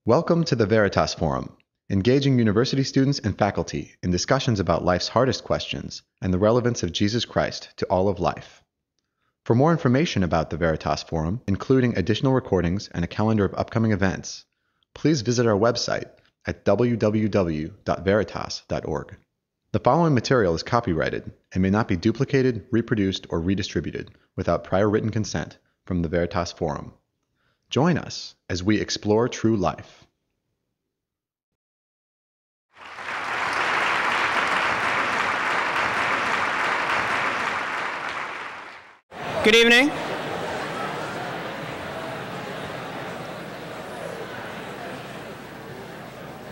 Welcome to the Veritas Forum, engaging university students and faculty in discussions about life's hardest questions and the relevance of Jesus Christ to all of life. For more information about the Veritas Forum, including additional recordings and a calendar of upcoming events, please visit our website at www.veritas.org. The following material is copyrighted and may not be duplicated, reproduced, or redistributed without prior written consent from the Veritas Forum. Join us as we explore true life. Good evening.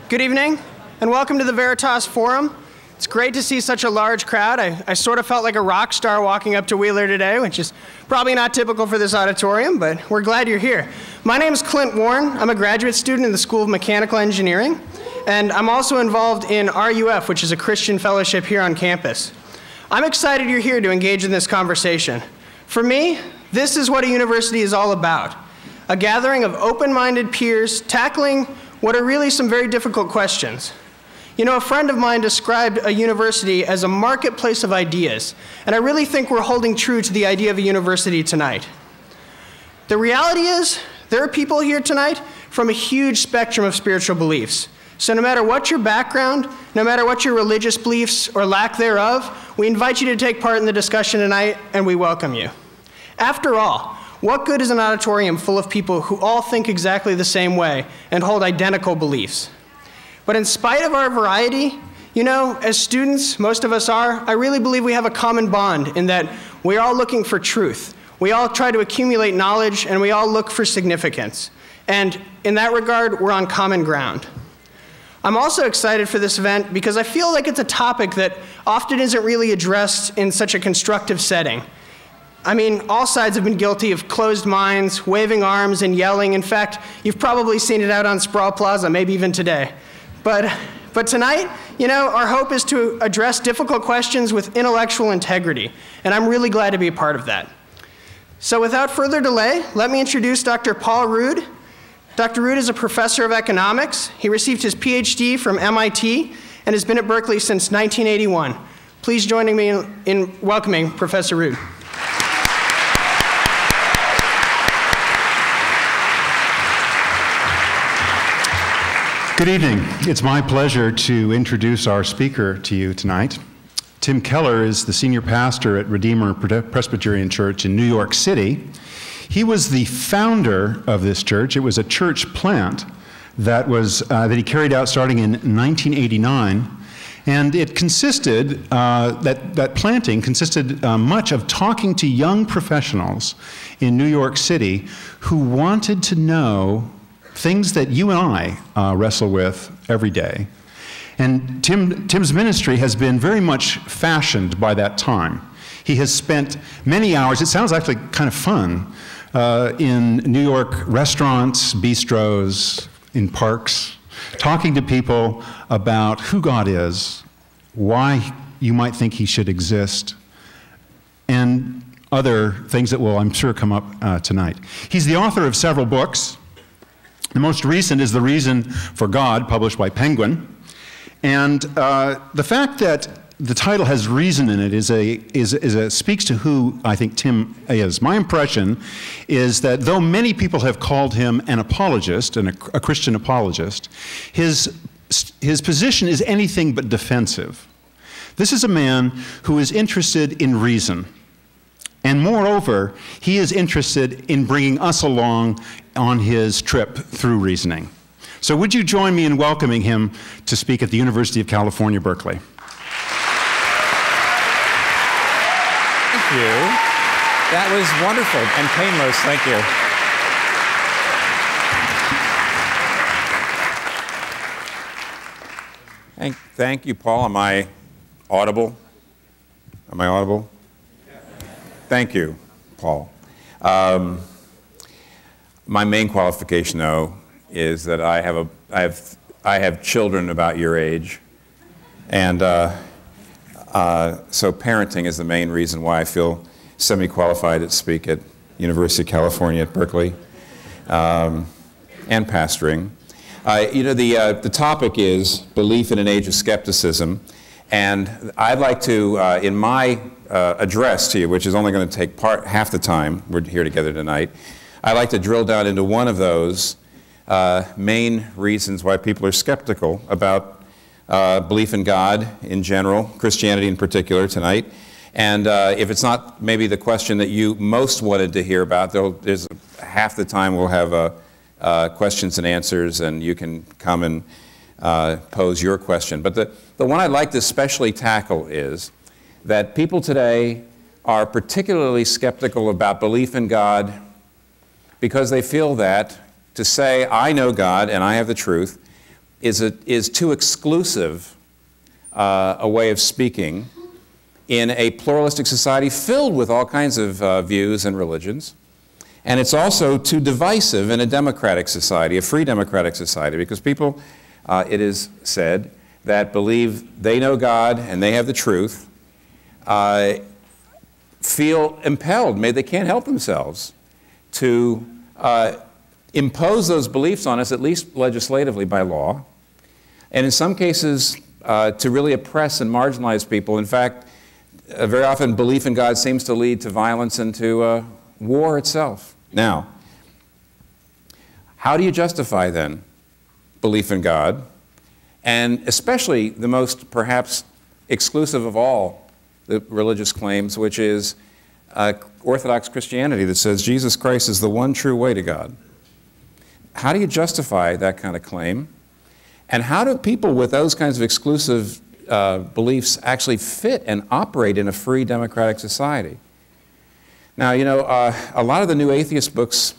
Good evening, and welcome to the Veritas Forum. It's great to see such a large crowd. I sort of felt like a rock star walking up to Wheeler today, which is probably not typical for this auditorium, but we're glad you're here. My name is Clint. I'm a graduate student in the School of Mechanical Engineering, and I'm also involved in RUF, which is a Christian fellowship here on campus. I'm excited you're here to engage in this conversation. For me, this is what a university is all about, a gathering of open-minded peers tackling what are really some very difficult questions. You know, a friend of mine described a university as a marketplace of ideas, and I really think we're holding true to the idea of a university tonight. The reality is, there are people here tonight from a huge spectrum of spiritual beliefs. So no matter what your background, no matter what your religious beliefs or lack thereof, we invite you to take part in the discussion tonight, and we welcome you. After all, what good is an auditorium full of people who all think exactly the same way and hold identical beliefs? But in spite of our variety, you know, as students, most of us are, I really believe we have a common bond in that we're all looking for truth. We all try to accumulate knowledge, and we all look for significance. And in that regard, we're on common ground. I'm also excited for this event because I feel like it's a topic that often isn't really addressed in such a constructive setting. I mean, all sides have been guilty of closed minds, waving arms, and yelling. In fact, you've probably seen it out on Sproul Plaza, maybe even today. But tonight, you know, our hope is to address difficult questions with intellectual integrity, and I'm really glad to be a part of that. So without further delay, let me introduce Dr. Paul Rood. Dr. Rood is a professor of economics. He received his PhD from MIT and has been at Berkeley since 1981. Please join me in welcoming Professor Rood. Good evening. It's my pleasure to introduce our speaker to you tonight. Tim Keller is the senior pastor at Redeemer Presbyterian Church in New York City. He was the founder of this church. It was a church plant that he carried out starting in 1989. And it consisted, that planting consisted much of talking to young professionals in New York City who wanted to know things that you and I wrestle with every day. And Tim's ministry has been very much fashioned by that time. He has spent many hours, it sounds actually kind of fun, in New York restaurants, bistros, in parks, talking to people about who God is, why you might think he should exist, and other things that will, I'm sure, come up tonight. He's the author of several books. The most recent is The Reason for God, published by Penguin. And the fact that the title has reason in it speaks to who I think Tim is. My impression is that though many people have called him an apologist, and a Christian apologist, his position is anything but defensive. This is a man who is interested in reason. And moreover, he is interested in bringing us along on his trip through reasoning. So would you join me in welcoming him to speak at the University of California, Berkeley? Thank you. That was wonderful and painless. Thank you. Thank you, Paul. Am I audible? Am I audible? Thank you, Paul. My main qualification, though, is that I have children about your age, and so parenting is the main reason why I feel semi-qualified to speak at University of California at Berkeley, and pastoring. The topic is belief in an age of skepticism, and I'd like to, in my address to you, which is only going to take half the time we're here together tonight, I'd like to drill down into one of those main reasons why people are skeptical about belief in God in general, Christianity in particular tonight. And if it's not maybe the question that you most wanted to hear about, there's half the time we'll have questions and answers, and you can come and pose your question. But the one I'd like to especially tackle is that people today are particularly skeptical about belief in God because they feel that to say, I know God and I have the truth, is too exclusive a way of speaking in a pluralistic society filled with all kinds of views and religions. And it's also too divisive in a democratic society, a free democratic society, because people, it is said, that believe they know God and they have the truth, feel impelled, maybe they can't help themselves, to impose those beliefs on us, at least legislatively by law, and in some cases to really oppress and marginalize people. In fact, very often belief in God seems to lead to violence and to war itself. Now, how do you justify then belief in God, and especially the most perhaps exclusive of all the religious claims, which is Orthodox Christianity that says Jesus Christ is the one true way to God? How do you justify that kind of claim? And how do people with those kinds of exclusive beliefs actually fit and operate in a free democratic society? Now, you know, a lot of the new atheist books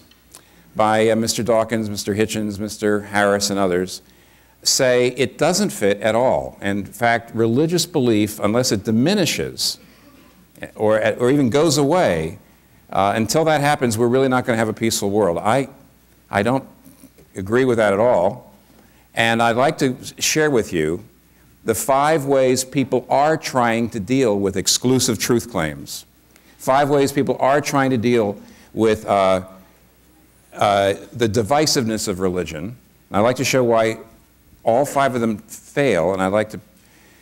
by Mr. Dawkins, Mr. Hitchens, Mr. Harris, and others say it doesn't fit at all. In fact, religious belief, unless it diminishes or even goes away, until that happens, we're really not going to have a peaceful world. I don't agree with that at all. And I'd like to share with you the 5 ways people are trying to deal with exclusive truth claims. 5 ways people are trying to deal with the divisiveness of religion. And I'd like to show why all 5 of them fail, and I'd like to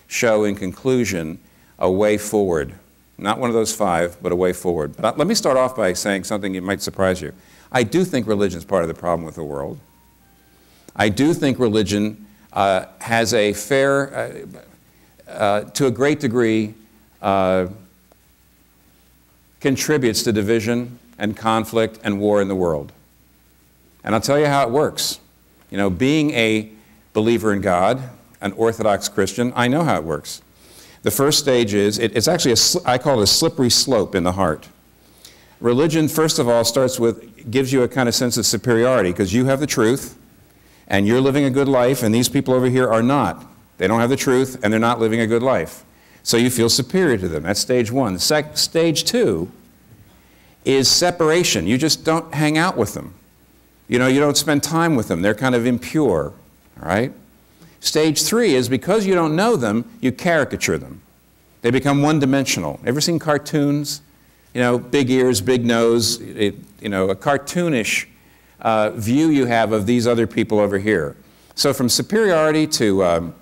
show in conclusion a way forward. Not one of those 5, but a way forward. But let me start off by saying something that might surprise you. I do think religion is part of the problem with the world. I do think religion has a fair, to a great degree, contributes to division and conflict and war in the world. And I'll tell you how it works. You know, being a believer in God, an Orthodox Christian, I know how it works. The first stage is, it's actually, I call it a slippery slope in the heart. Religion, first of all, gives you a kind of sense of superiority because you have the truth and you're living a good life, and these people over here are not. They don't have the truth and they're not living a good life. So you feel superior to them. That's stage 1. Stage 2 is separation. You just don't hang out with them. You know, you don't spend time with them. They're kind of impure, all right? Stage 3 is because you don't know them, you caricature them. They become one-dimensional. Ever seen cartoons? You know, big ears, big nose, you know, a cartoonish view you have of these other people over here. So from superiority to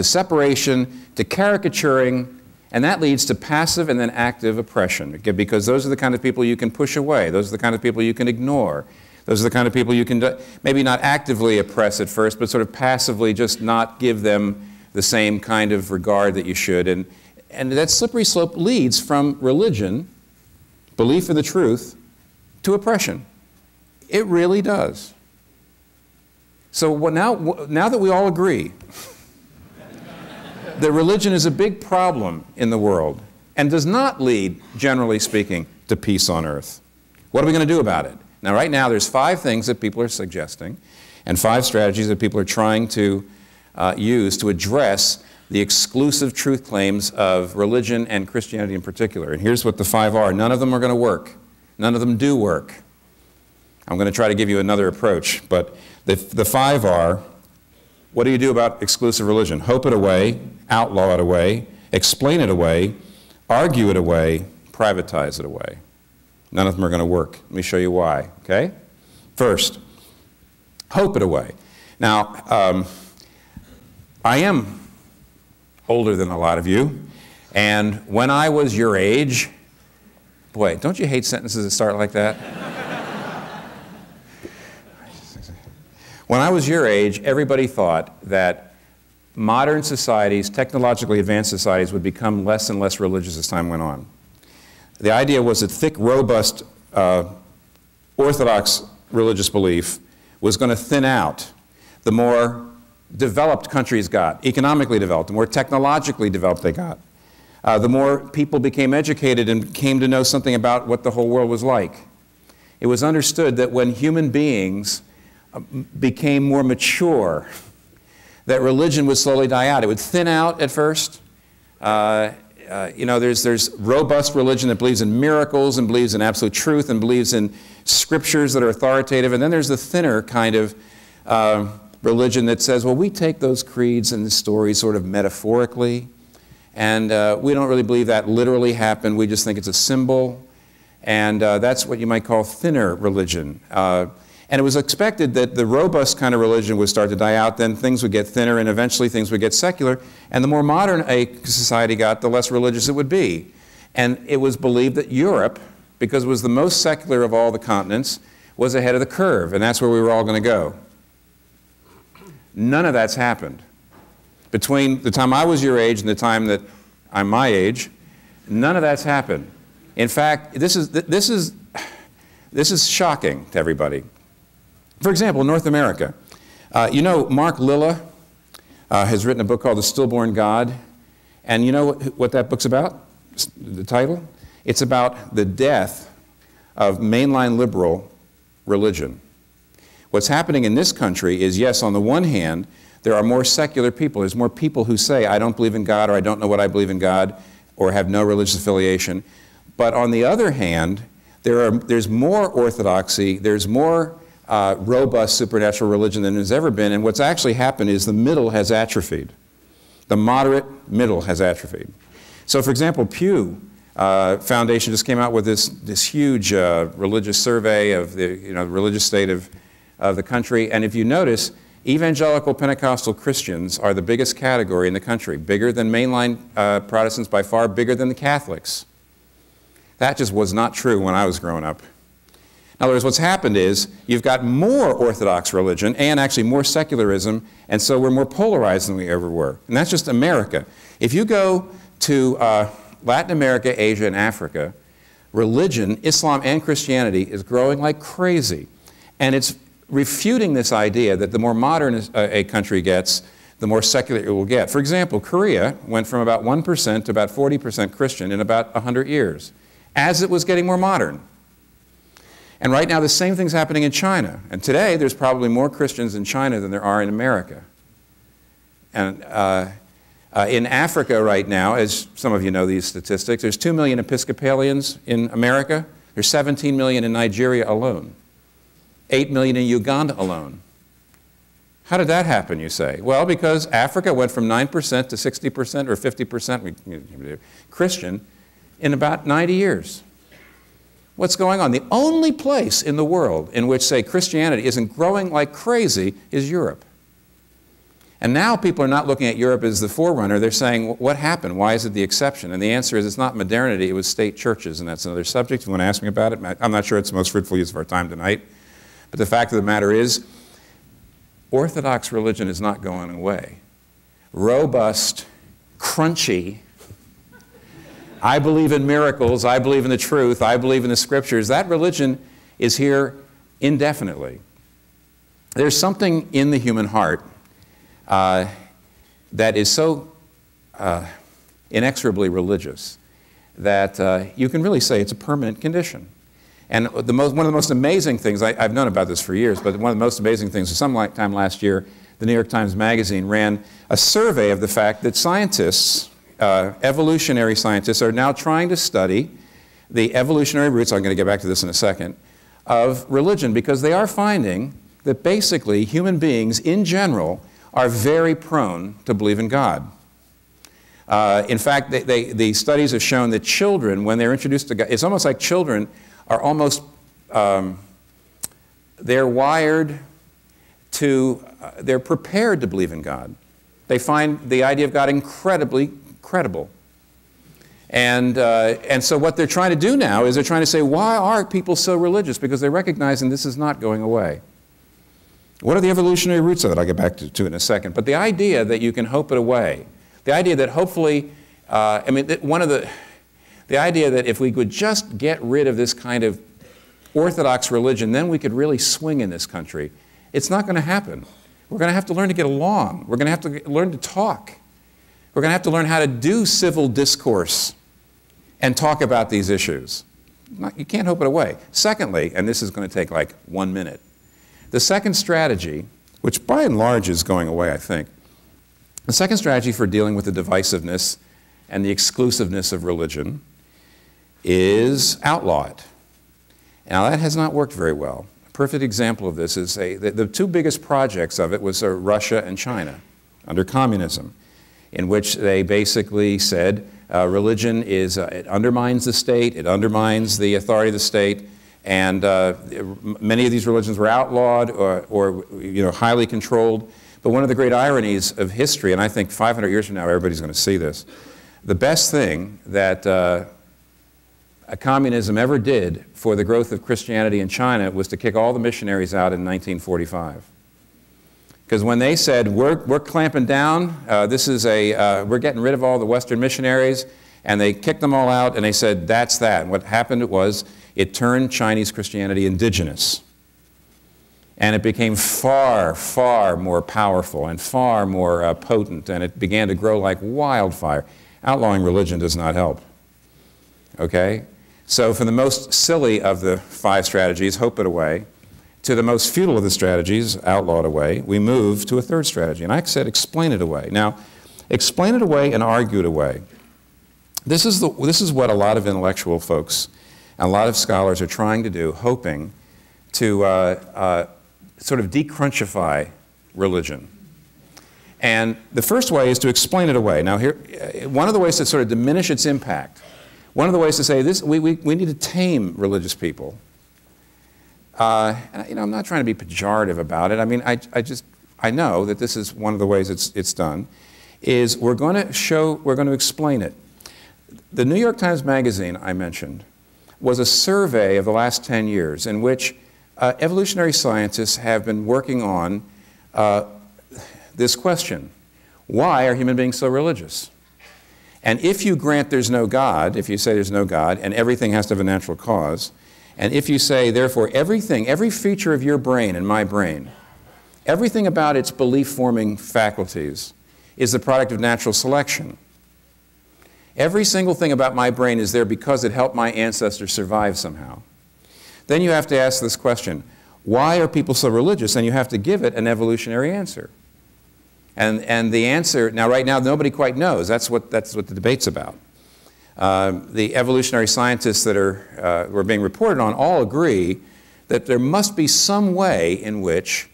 separation, to caricaturing, and that leads to passive and then active oppression, because those are the kind of people you can push away. Those are the kind of people you can ignore. Those are the kind of people you can maybe not actively oppress at first, but sort of passively just not give them the same kind of regard that you should. And that slippery slope leads from religion, belief in the truth, to oppression. It really does. So now that we all agree that religion is a big problem in the world and does not lead, generally speaking, to peace on earth, what are we going to do about it? Now, right now, there's 5 things that people are suggesting and 5 strategies that people are trying to use to address the exclusive truth claims of religion and Christianity in particular. And here's what the 5 are. None of them are going to work. None of them do work. I'm going to try to give you another approach, but the 5 are: what do you do about exclusive religion? Hope it away, outlaw it away, explain it away, argue it away, privatize it away. None of them are going to work. Let me show you why, okay? First, hope it away. Now, I am older than a lot of you, and when I was your age, boy, don't you hate sentences that start like that? When I was your age, everybody thought that modern societies, technologically advanced societies, would become less and less religious as time went on. The idea was that thick, robust, orthodox religious belief was going to thin out the more developed countries got, economically developed, the more technologically developed they got. The more people became educated and came to know something about what the whole world was like. It was understood that when human beings became more mature, that religion would slowly die out. It would thin out at first. You know, there's robust religion that believes in miracles and believes in absolute truth and believes in scriptures that are authoritative. And then there's the thinner kind of religion that says, well, we take those creeds and the stories sort of metaphorically, and we don't really believe that literally happened. We just think it's a symbol. And that's what you might call thinner religion. And it was expected that the robust kind of religion would start to die out, then things would get thinner, and eventually things would get secular. And the more modern a society got, the less religious it would be. And it was believed that Europe, because it was the most secular of all the continents, was ahead of the curve, and that's where we were all going to go. None of that's happened. Between the time I was your age and the time that I'm my age, none of that's happened. In fact, this is shocking to everybody. For example, North America. You know, Mark Lilla has written a book called The Stillborn God. And you know what that book's about? The title? It's about the death of mainline liberal religion. What's happening in this country is, yes, on the one hand, there are more secular people. There's more people who say, I don't believe in God, or I don't know what I believe in God, or have no religious affiliation. But on the other hand, there's more orthodoxy, there's more robust supernatural religion than there's ever been, and what's actually happened is the middle has atrophied. The moderate middle has atrophied. So, for example, Pew Foundation just came out with this huge religious survey of the religious state of the country, and if you notice, evangelical Pentecostal Christians are the biggest category in the country, bigger than mainline Protestants, by far bigger than the Catholics. That just was not true when I was growing up. In other words, what's happened is you've got more Orthodox religion and actually more secularism, and so we're more polarized than we ever were. And that's just America. If you go to Latin America, Asia, and Africa, religion, Islam and Christianity, is growing like crazy. And it's refuting this idea that the more modern a country gets, the more secular it will get. For example, Korea went from about 1% to about 40% Christian in about 100 years, as it was getting more modern. And right now, the same thing's happening in China. And today, there's probably more Christians in China than there are in America. And in Africa right now, as some of you know these statistics, there's 2 million Episcopalians in America. There's 17 million in Nigeria alone. 8 million in Uganda alone. How did that happen, you say? Well, because Africa went from 9% to 60% or 50% Christian in about 90 years. What's going on? The only place in the world in which, say, Christianity isn't growing like crazy is Europe. And now people are not looking at Europe as the forerunner. They're saying, what happened? Why is it the exception? And the answer is, it's not modernity, it was state churches, and that's another subject. If you want to ask me about it, I'm not sure it's the most fruitful use of our time tonight. But the fact of the matter is, Orthodox religion is not going away. Robust, crunchy, I believe in miracles, I believe in the truth, I believe in the scriptures, that religion is here indefinitely. There's something in the human heart that is so inexorably religious that you can really say it's a permanent condition. And one of the most amazing things, I've known about this for years, but one of the most amazing things, sometime last year, the New York Times Magazine ran a survey of the fact that scientists, evolutionary scientists, are now trying to study the evolutionary roots, I'm going to get back to this in a second, of religion, because they are finding that basically human beings in general are very prone to believe in God. In fact, the studies have shown that children, when they're introduced to God, it's almost like children are almost, they're wired they're prepared to believe in God. They find the idea of God incredibly credible. And so what they're trying to do now is they're trying to say, why are people so religious? Because they're recognizing this is not going away. What are the evolutionary roots of it? I'll get back to it in a second. But the idea that you can hope it away, the idea that hopefully, the idea that if we could just get rid of this kind of orthodox religion, then we could really swing in this country. It's not going to happen. We're going to have to learn to get along. We're going to have to learn to talk. We're going to have to learn how to do civil discourse and talk about these issues. You can't hope it away. Secondly, and this is going to take like 1 minute, the second strategy, which by and large is going away, I think, the second strategy for dealing with the divisiveness and the exclusiveness of religion is outlaw it. Now, that has not worked very well. A perfect example of this is the two biggest projects of it was Russia and China under communism, in which they basically said religion it undermines the state, it undermines the authority of the state, and many of these religions were outlawed or highly controlled. But one of the great ironies of history, and I think 500 years from now everybody's going to see this, the best thing that communism ever did for the growth of Christianity in China was to kick all the missionaries out in 1945. Because when they said, we're clamping down, we're getting rid of all the Western missionaries, and they kicked them all out, and they said, that's that. And what happened was, it turned Chinese Christianity indigenous. And it became far, far more powerful and far more potent, and it began to grow like wildfire. Outlawing religion does not help. Okay? So from the most silly of the 5 strategies, hope it away, to the most futile of the strategies, outlaw it away, we move to a third strategy. And I said, explain it away. Now, explain it away and argue it away. This is what a lot of intellectual folks and a lot of scholars are trying to do, hoping to sort of decrunchify religion. And the first way is to explain it away. Now, here, one of the ways to sort of diminish its impact, one of the ways to say this, we need to tame religious people. And, I'm not trying to be pejorative about it. I mean, I know that this is one of the ways it's done, is we're going to explain it. The New York Times Magazine I mentioned was a survey of the last 10 years in which evolutionary scientists have been working on this question: why are human beings so religious? And if you grant there's no God, if you say there's no God and everything has to have a natural cause, and if you say, therefore, every feature of your brain and my brain, everything about its belief-forming faculties is the product of natural selection. Every single thing about my brain is there because it helped my ancestors survive somehow. Then you have to ask this question: why are people so religious? And you have to give it an evolutionary answer. And the answer, now right now nobody quite knows. That's what the debate's about. The evolutionary scientists that were being reported on all agree that there must be some way in which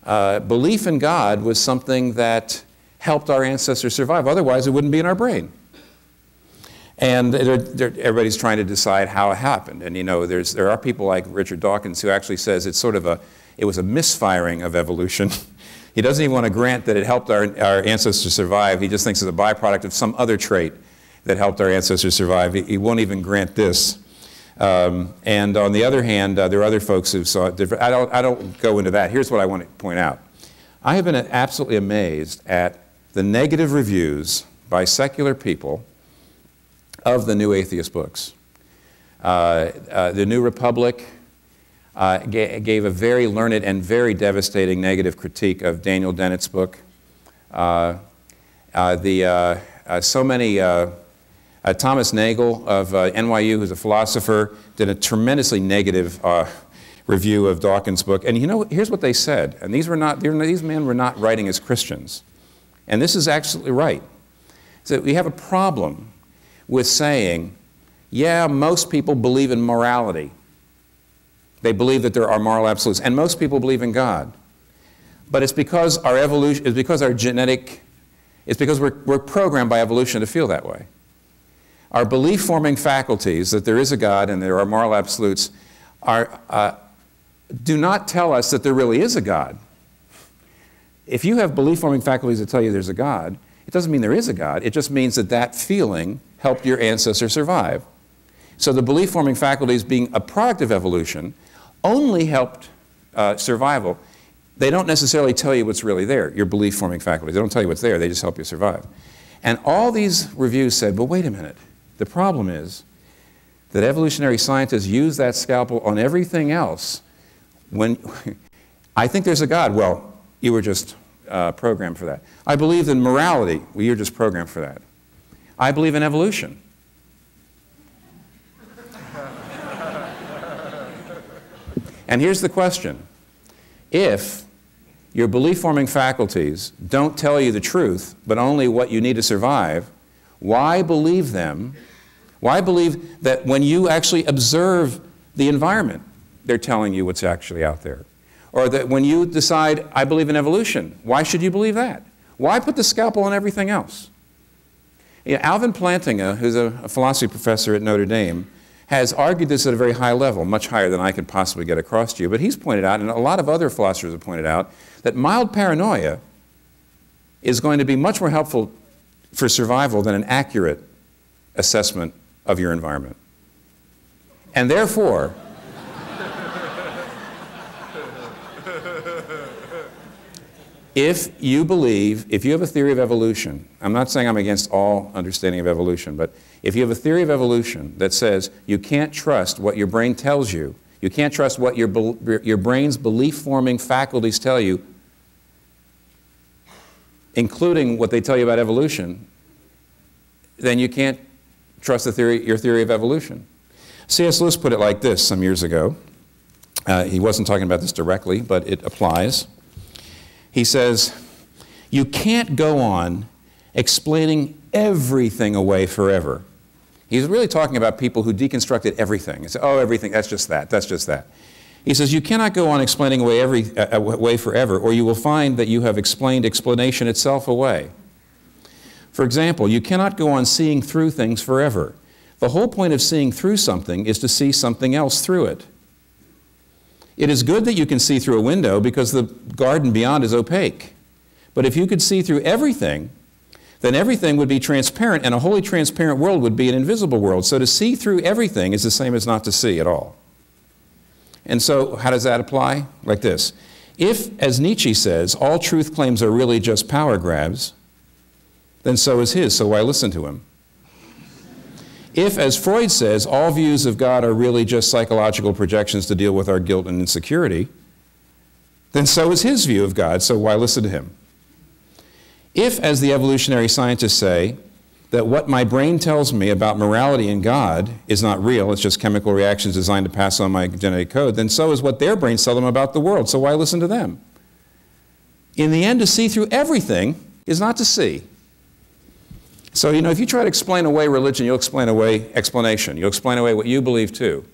belief in God was something that helped our ancestors survive. Otherwise, it wouldn't be in our brain. And everybody's trying to decide how it happened. And there are people like Richard Dawkins who actually says it was a misfiring of evolution. He doesn't even want to grant that it helped our ancestors survive. He just thinks it's a byproduct of some other trait that helped our ancestors survive. He won't even grant this. And on the other hand, there are other folks who saw it different. I don't go into that. Here's what I want to point out. I have been absolutely amazed at the negative reviews by secular people of the New Atheist books. The New Republic gave a very learned and very devastating negative critique of Daniel Dennett's book. Thomas Nagel of NYU, who's a philosopher, did a tremendously negative review of Dawkins' book. And here's what they said. And these men were not writing as Christians. And this is absolutely right. So we have a problem with saying, yeah, most people believe in morality. They believe that there are moral absolutes. And most people believe in God. But it's because our evolution, it's because our genetic, it's because we're programmed by evolution to feel that way. Our belief-forming faculties that there is a God and there are moral absolutes do not tell us that there really is a God. if you have belief-forming faculties that tell you there's a God, it doesn't mean there is a God. It just means that that feeling helped your ancestor survive. So the belief-forming faculties, being a product of evolution, only helped survival. They don't necessarily tell you what's really there, your belief-forming faculties. They don't tell you what's there. They just help you survive. And all these reviews said, but wait a minute. The problem is that evolutionary scientists use that scalpel on everything else. When I think there's a God. Well, you were just programmed for that. I believe in morality. Well, you're just programmed for that. I believe in evolution. And here's the question. If your belief-forming faculties don't tell you the truth, but only what you need to survive, why believe them? Why believe that when you actually observe the environment, they're telling you what's actually out there? Or that when you decide, I believe in evolution, why should you believe that? Why put the scalpel on everything else? You know, Alvin Plantinga, who's a philosophy professor at Notre Dame, has argued this at a very high level, much higher than I could possibly get across to you. But he's pointed out, and a lot of other philosophers have pointed out, that mild paranoia is going to be much more helpful for survival than an accurate assessment of your environment. And therefore, if you have a theory of evolution, I'm not saying I'm against all understanding of evolution, but if you have a theory of evolution that says you can't trust what your brain tells you, you can't trust what your brain's belief-forming faculties tell you, including what they tell you about evolution, then you can't trust your theory of evolution. C.S. Lewis put it like this some years ago. He wasn't talking about this directly, but it applies. He says, you can't go on explaining everything away forever. He's really talking about people who deconstructed everything. He said, oh, everything, that's just that, that's just that. He says, you cannot go on explaining away forever, or you will find that you have explained explanation itself away. For example, you cannot go on seeing through things forever. The whole point of seeing through something is to see something else through it. It is good that you can see through a window because the garden beyond is opaque. But if you could see through everything, then everything would be transparent, and a wholly transparent world would be an invisible world. So to see through everything is the same as not to see at all. And so how does that apply? Like this. If, as Nietzsche says, all truth claims are really just power grabs, then so is his, so why listen to him? If, as Freud says, all views of God are really just psychological projections to deal with our guilt and insecurity, then so is his view of God, so why listen to him? If, as the evolutionary scientists say, that what my brain tells me about morality and God is not real, it's just chemical reactions designed to pass on my genetic code, then so is what their brains tell them about the world, so why listen to them? In the end, to see through everything is not to see. So, you know, if you try to explain away religion, you'll explain away explanation. You'll explain away what you believe too.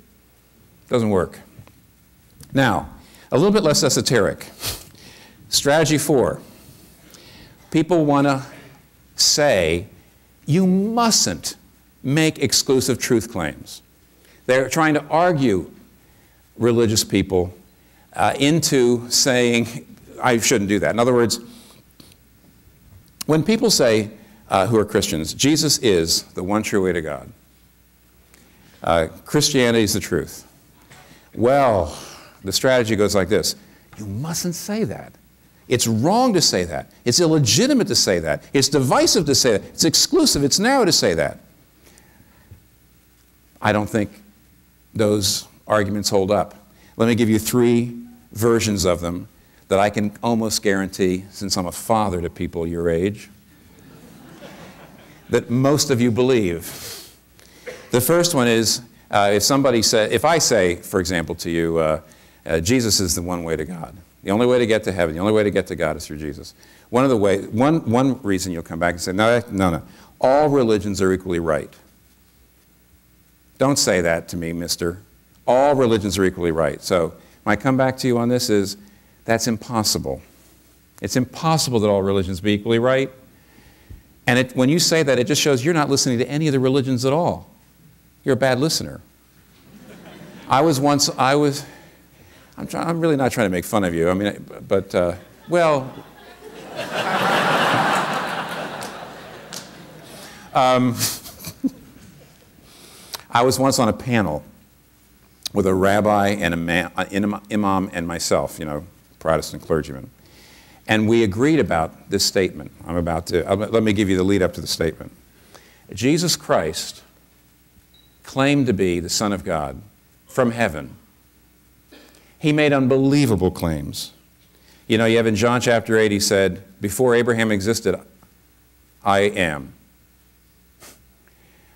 It doesn't work. Now, a little bit less esoteric. Strategy 4. People want to say, you mustn't make exclusive truth claims. They're trying to argue religious people into saying, I shouldn't do that. In other words, when people say, who are Christians, Jesus is the one true way to God. Christianity is the truth. Well, the strategy goes like this. You mustn't say that. It's wrong to say that. It's illegitimate to say that. It's divisive to say that. It's exclusive. It's narrow to say that. I don't think those arguments hold up. Let me give you 3 versions of them that I can almost guarantee, since I'm a father to people your age, that most of you believe. The first one is, if I say, for example, to you, Jesus is the one way to God. The only way to get to heaven, the only way to get to God is through Jesus. One reason you'll come back and say, no, all religions are equally right. Don't say that to me, mister. All religions are equally right. So my comeback to you on this is, that's impossible. It's impossible that all religions be equally right. And when you say that, it just shows you're not listening to any of the religions at all. You're a bad listener. I'm really not trying to make fun of you. I mean, but, well, I was once on a panel with a rabbi and an imam and myself, you know, Protestant clergyman. And we agreed about this statement. Let me give you the lead up to the statement. Jesus Christ claimed to be the Son of God from heaven. He made unbelievable claims. You know, you have in John chapter 8, he said, before Abraham existed, I am.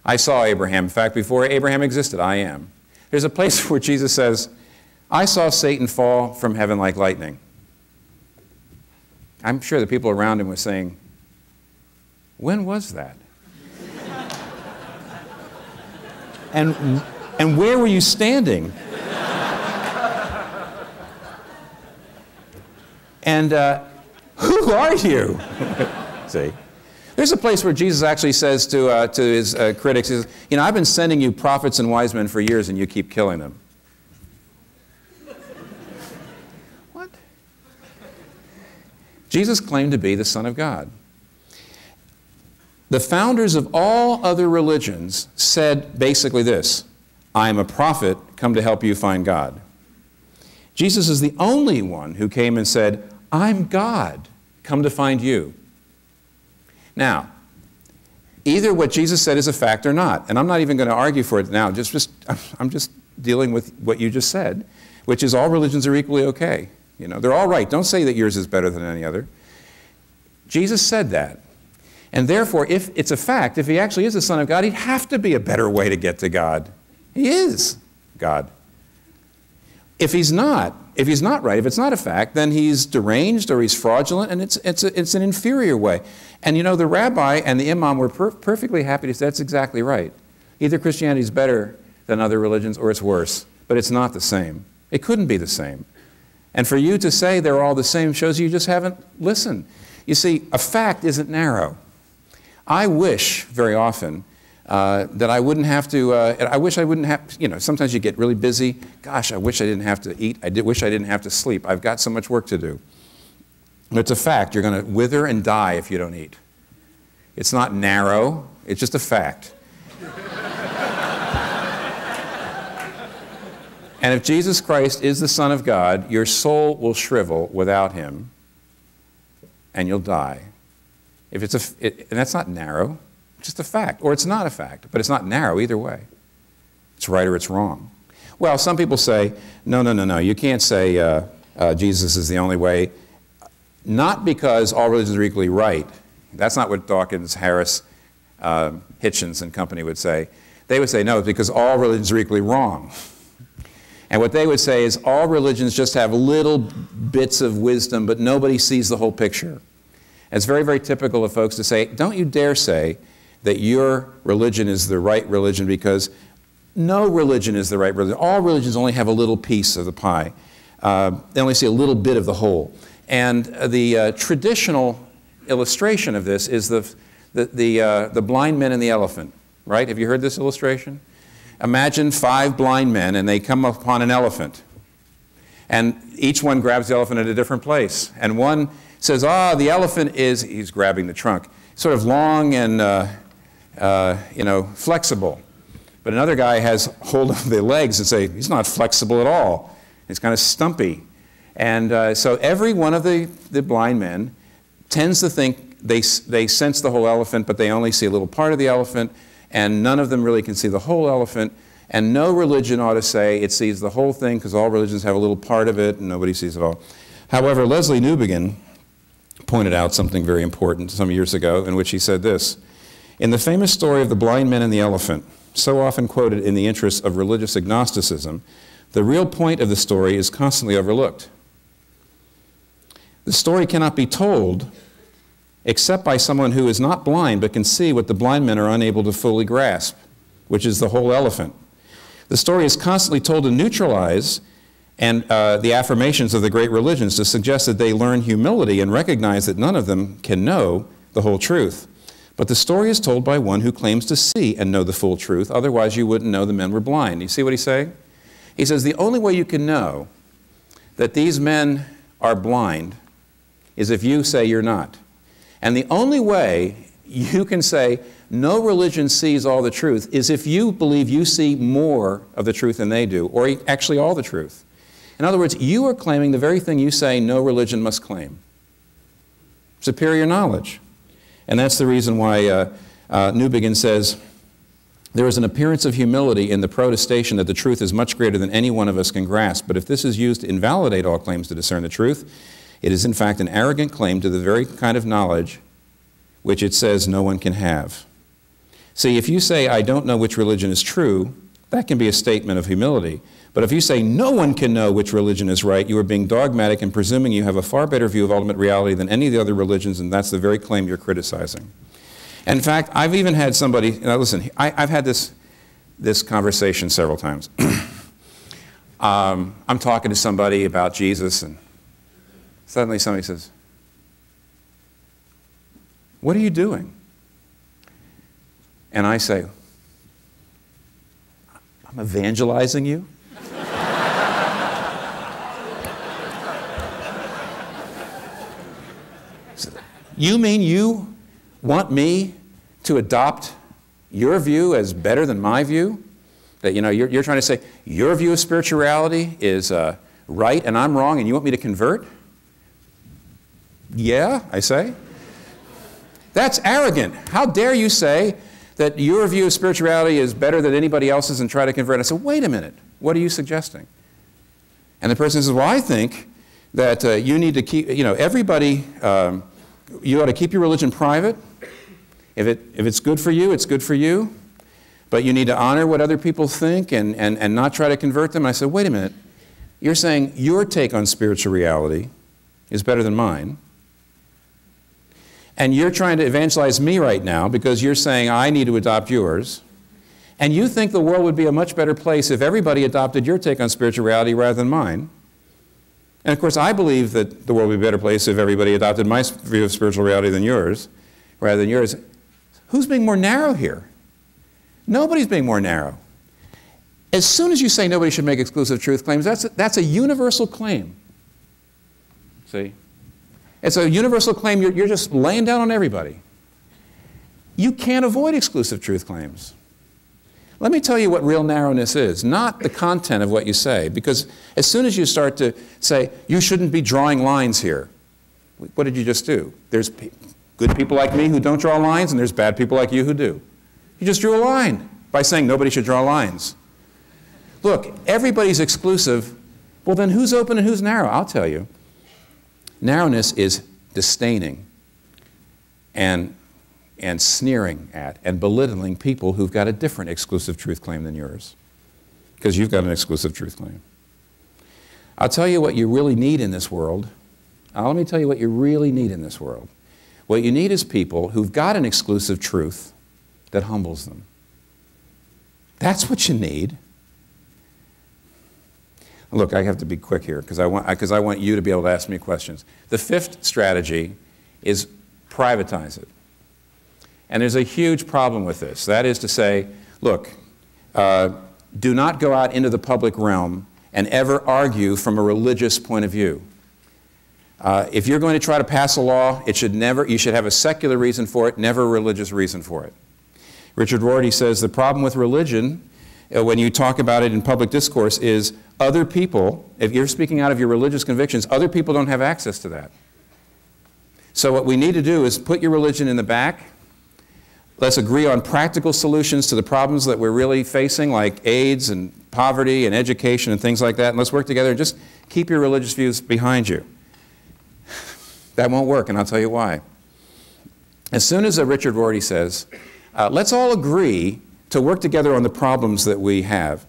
I saw Abraham. In fact, before Abraham existed, I am. There's a place where Jesus says, I saw Satan fall from heaven like lightning. I'm sure the people around him were saying, when was that? and where were you standing? And who are you? See? There's a place where Jesus actually says to his critics, you know, I've been sending you prophets and wise men for years and you keep killing them. What? Jesus claimed to be the Son of God. The founders of all other religions said basically this, I am a prophet come to help you find God. Jesus is the only one who came and said, I'm God, come to find you. Now, either what Jesus said is a fact or not, and I'm not even going to argue for it now, I'm just dealing with what you just said, which is all religions are equally okay. You know, they're all right. Don't say that yours is better than any other. Jesus said that. And therefore, if it's a fact, if he actually is the Son of God, he'd have to be a better way to get to God. He is God. If he's not right, if it's not a fact, then he's deranged or he's fraudulent, and it's an inferior way. And you know, the rabbi and the imam were perfectly happy to say that's exactly right. Either Christianity is better than other religions or it's worse, but it's not the same. It couldn't be the same. And for you to say they're all the same shows you just haven't listened. You see, a fact isn't narrow. I wish very often that I wouldn't have to, I wish I wouldn't have, you know, sometimes you get really busy. Gosh, I wish I didn't have to eat. Wish I didn't have to sleep. I've got so much work to do. But it's a fact. You're going to wither and die if you don't eat. It's not narrow. It's just a fact. And if Jesus Christ is the Son of God, your soul will shrivel without him, and you'll die. If it's and that's not narrow. Just a fact, or it's not a fact, but it's not narrow either way. It's right or it's wrong. Well, some people say, no, you can't say Jesus is the only way, not because all religions are equally right. That's not what Dawkins, Harris, Hitchens and company would say. They would say, no, it's because all religions are equally wrong. And what they would say is all religions just have little bits of wisdom, but nobody sees the whole picture. And it's very, very typical of folks to say, don't you dare say that your religion is the right religion, because no religion is the right religion. All religions only have a little piece of the pie. They only see a little bit of the whole. And the traditional illustration of this is the blind men and the elephant, right? Have you heard this illustration? Imagine 5 blind men and they come upon an elephant. And each one grabs the elephant at a different place. And one says, the elephant is, he's grabbing the trunk, sort of long and flexible. But another guy has hold of the legs and say, he's not flexible at all. He's kind of stumpy. And so every one of the blind men tends to think they sense the whole elephant, but they only see a little part of the elephant, and none of them really can see the whole elephant. And no religion ought to say it sees the whole thing, because all religions have a little part of it and nobody sees it all. However, Leslie Newbegin pointed out something very important some years ago, in which he said this: in the famous story of the blind men and the elephant, so often quoted in the interests of religious agnosticism, the real point of the story is constantly overlooked. The story cannot be told except by someone who is not blind but can see what the blind men are unable to fully grasp, which is the whole elephant. The story is constantly told to neutralize the affirmations of the great religions, to suggest that they learn humility and recognize that none of them can know the whole truth. But the story is told by one who claims to see and know the full truth. Otherwise, you wouldn't know the men were blind. You see what he's saying? He says the only way you can know that these men are blind is if you say you're not. And the only way you can say no religion sees all the truth is if you believe you see more of the truth than they do, or actually all the truth. In other words, you are claiming the very thing you say no religion must claim. Superior knowledge. And that's the reason why Newbigin says, there is an appearance of humility in the protestation that the truth is much greater than any one of us can grasp. But if this is used to invalidate all claims to discern the truth, it is in fact an arrogant claim to the very kind of knowledge which it says no one can have. See, if you say, I don't know which religion is true, that can be a statement of humility. But if you say no one can know which religion is right, you are being dogmatic and presuming you have a far better view of ultimate reality than any of the other religions, and that's the very claim you're criticizing. In fact, I've even had somebody, now listen, I've had this conversation several times. I'm talking to somebody about Jesus, and suddenly somebody says, what are you doing? And I say, I'm evangelizing you. You mean you want me to adopt your view as better than my view? That, you know, you're trying to say your view of spirituality is right and I'm wrong and you want me to convert? Yeah, I say. That's arrogant. How dare you say that your view of spirituality is better than anybody else's and try to convert? I said, wait a minute. What are you suggesting? And the person says, well, I think that you need to keep, you know, everybody, you ought to keep your religion private. If it's good for you, it's good for you. But you need to honor what other people think and not try to convert them. And I said, wait a minute. You're saying your take on spiritual reality is better than mine. And you're trying to evangelize me right now because you're saying I need to adopt yours. And you think the world would be a much better place if everybody adopted your take on spiritual reality rather than mine. And of course, I believe that the world would be a better place if everybody adopted my view of spiritual reality than yours, rather than yours. Who's being more narrow here? Nobody's being more narrow. As soon as you say nobody should make exclusive truth claims, that's a universal claim. See? It's a universal claim you're just laying down on everybody. You can't avoid exclusive truth claims. Let me tell you what real narrowness is, not the content of what you say, because as soon as you start to say, you shouldn't be drawing lines here, what did you just do? There's good people like me who don't draw lines, and there's bad people like you who do. You just drew a line by saying nobody should draw lines. Look, everybody's exclusive. Well, then who's open and who's narrow? I'll tell you. Narrowness is disdaining and sneering at and belittling people who've got a different exclusive truth claim than yours, because you've got an exclusive truth claim. I'll tell you what you really need in this world. Let me tell you what you really need in this world. What you need is people who've got an exclusive truth that humbles them. That's what you need. Look, I have to be quick here because I want you to be able to ask me questions. The fifth strategy is privatize it. And there's a huge problem with this. That is to say, look, do not go out into the public realm and ever argue from a religious point of view. If you're going to try to pass a law, you should have a secular reason for it, never a religious reason for it. Richard Rorty says the problem with religion, when you talk about it in public discourse, is other people, if you're speaking out of your religious convictions, other people don't have access to that. So what we need to do is put your religion in the back. Let's agree on practical solutions to the problems that we're really facing, like AIDS and poverty and education and things like that. And let's work together and just keep your religious views behind you. That won't work, and I'll tell you why. As soon as Richard Rorty says, let's all agree to work together on the problems that we have,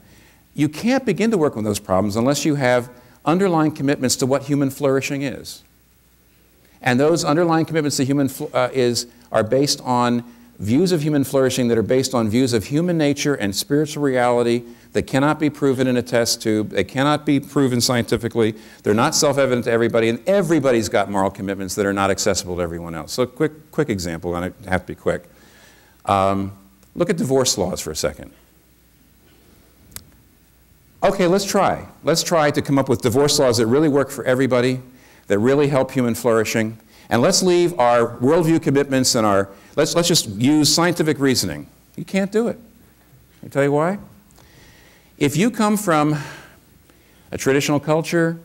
you can't begin to work on those problems unless you have underlying commitments to what human flourishing is. And those underlying commitments to human are based on views of human flourishing that are based on views of human nature and spiritual reality that cannot be proven in a test tube. They cannot be proven scientifically. They're not self-evident to everybody, and everybody's got moral commitments that are not accessible to everyone else. So quick example, and I have to be quick. Look at divorce laws for a second. Okay, let's try. Let's try to come up with divorce laws that really work for everybody, that really help human flourishing. And let's leave our worldview commitments and let's just use scientific reasoning. You can't do it. I'll tell you why. If you come from a traditional culture,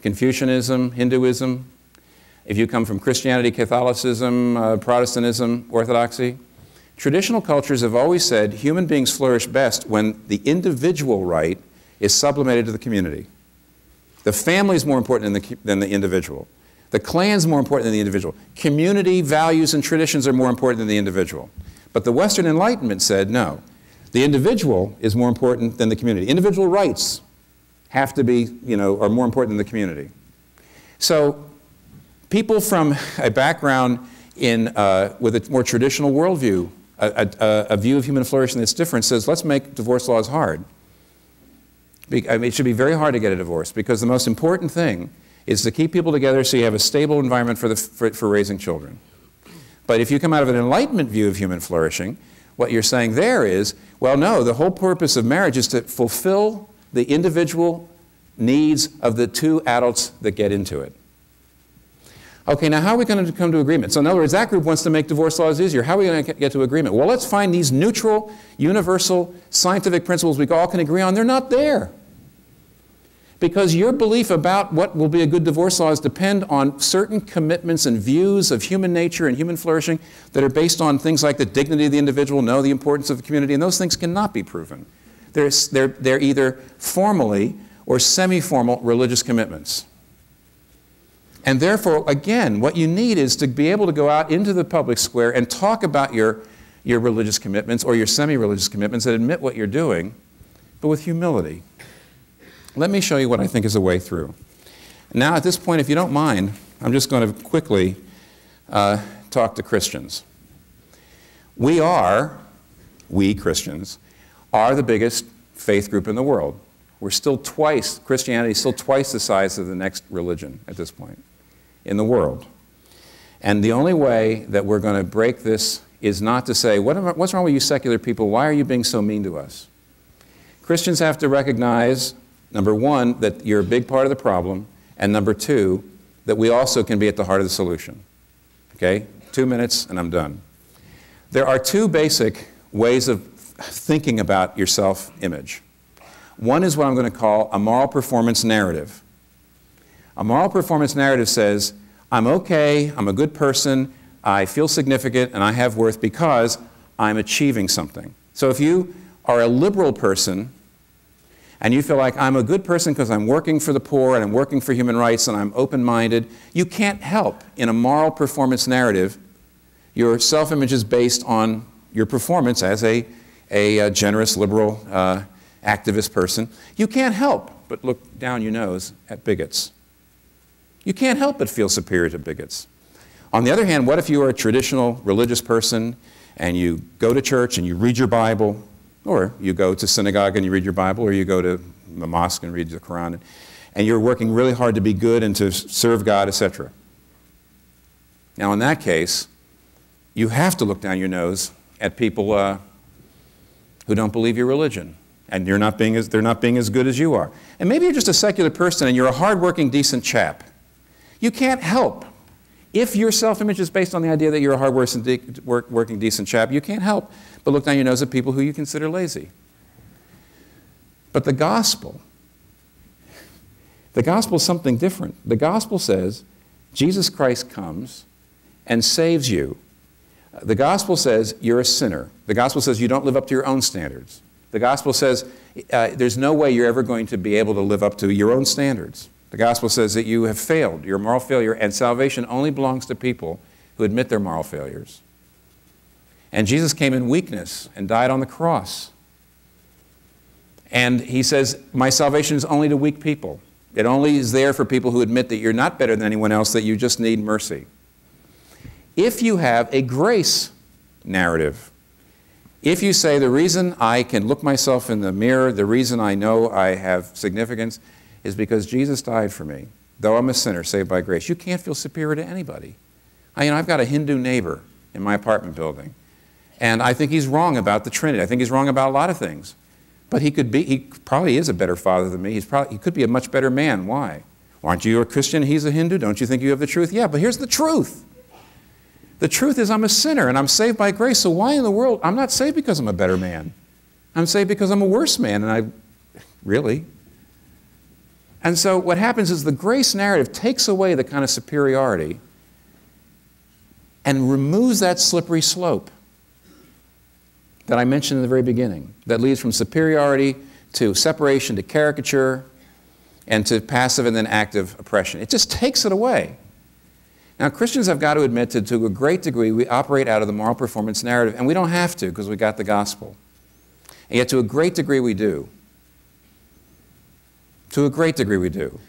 Confucianism, Hinduism, if you come from Christianity, Catholicism, Protestantism, Orthodoxy, traditional cultures have always said human beings flourish best when the individual right is sublimated to the community. The family is more important than the individual. The clan is more important than the individual. Community values and traditions are more important than the individual. But the Western Enlightenment said no. The individual is more important than the community. Individual rights have to be, are more important than the community. So people from a background with a more traditional worldview, a view of human flourishing that's different, says let's make divorce laws hard. It should be very hard to get a divorce because the most important thing is to keep people together so you have a stable environment for raising children. But if you come out of an Enlightenment view of human flourishing, what you're saying there is, well, no, the whole purpose of marriage is to fulfill the individual needs of the two adults that get into it. Okay, now how are we going to come to agreement? So in other words, that group wants to make divorce laws easier. How are we going to get to agreement? Well, let's find these neutral, universal, scientific principles we all can agree on. They're not there. Because your belief about what will be a good divorce laws depend on certain commitments and views of human nature and human flourishing that are based on things like the dignity of the individual, the importance of the community, and those things cannot be proven. They're either formally or semi-formal religious commitments. And therefore, again, what you need is to be able to go out into the public square and talk about your religious commitments or your semi-religious commitments and admit what you're doing, but with humility. Let me show you what I think is a way through. Now, at this point, if you don't mind, I'm just going to quickly talk to Christians. We Christians, are the biggest faith group in the world. Christianity is still twice the size of the next religion at this point in the world. And the only way that we're going to break this is not to say, what's wrong with you secular people? Why are you being so mean to us? Christians have to recognize, number one, that you're a big part of the problem, and number two, that we also can be at the heart of the solution. Okay? 2 minutes and I'm done. There are two basic ways of thinking about your self-image. One is what I'm going to call a moral performance narrative. A moral performance narrative says, I'm okay, I'm a good person, I feel significant, and I have worth because I'm achieving something. So if you are a liberal person, and you feel like I'm a good person because I'm working for the poor and I'm working for human rights and I'm open-minded, you can't help in a moral performance narrative. Your self-image is based on your performance as a generous, liberal, activist person. You can't help but look down your nose at bigots. You can't help but feel superior to bigots. On the other hand, what if you are a traditional religious person and you go to church and you read your Bible, or you go to synagogue and you read your Bible, or you go to the mosque and read the Quran, and you're working really hard to be good and to serve God, etc. Now, in that case, you have to look down your nose at people who don't believe your religion, and they're not being as good as you are. And maybe you're just a secular person and you're a hardworking, decent chap. You can't help. If your self-image is based on the idea that you're a hard-working, decent chap, you can't help but look down your nose at people who you consider lazy. But the gospel is something different. The gospel says Jesus Christ comes and saves you. The gospel says you're a sinner. The gospel says you don't live up to your own standards. The gospel says there's no way you're ever going to be able to live up to your own standards. The gospel says that you have failed, you're a moral failure, and salvation only belongs to people who admit their moral failures. And Jesus came in weakness and died on the cross. And he says, my salvation is only to weak people. It only is there for people who admit that you're not better than anyone else, that you just need mercy. If you have a grace narrative, if you say the reason I can look myself in the mirror, the reason I know I have significance is because Jesus died for me, though I'm a sinner saved by grace, you can't feel superior to anybody. I've got a Hindu neighbor in my apartment building, and I think he's wrong about the Trinity. I think he's wrong about a lot of things. But he probably is a better father than me. He could be a much better man. Why? Aren't you a Christian? He's a Hindu. Don't you think you have the truth? Yeah, but here's the truth. The truth is I'm a sinner and I'm saved by grace. So why in the world? I'm not saved because I'm a better man. I'm saved because I'm a worse man. And really? And so what happens is the grace narrative takes away the kind of superiority and removes that slippery slope that I mentioned in the very beginning, that leads from superiority to separation to caricature and to passive and then active oppression. It just takes it away. Now, Christians have got to admit that to a great degree we operate out of the moral performance narrative, and we don't have to because we got the gospel. And yet to a great degree we do. To a great degree we do.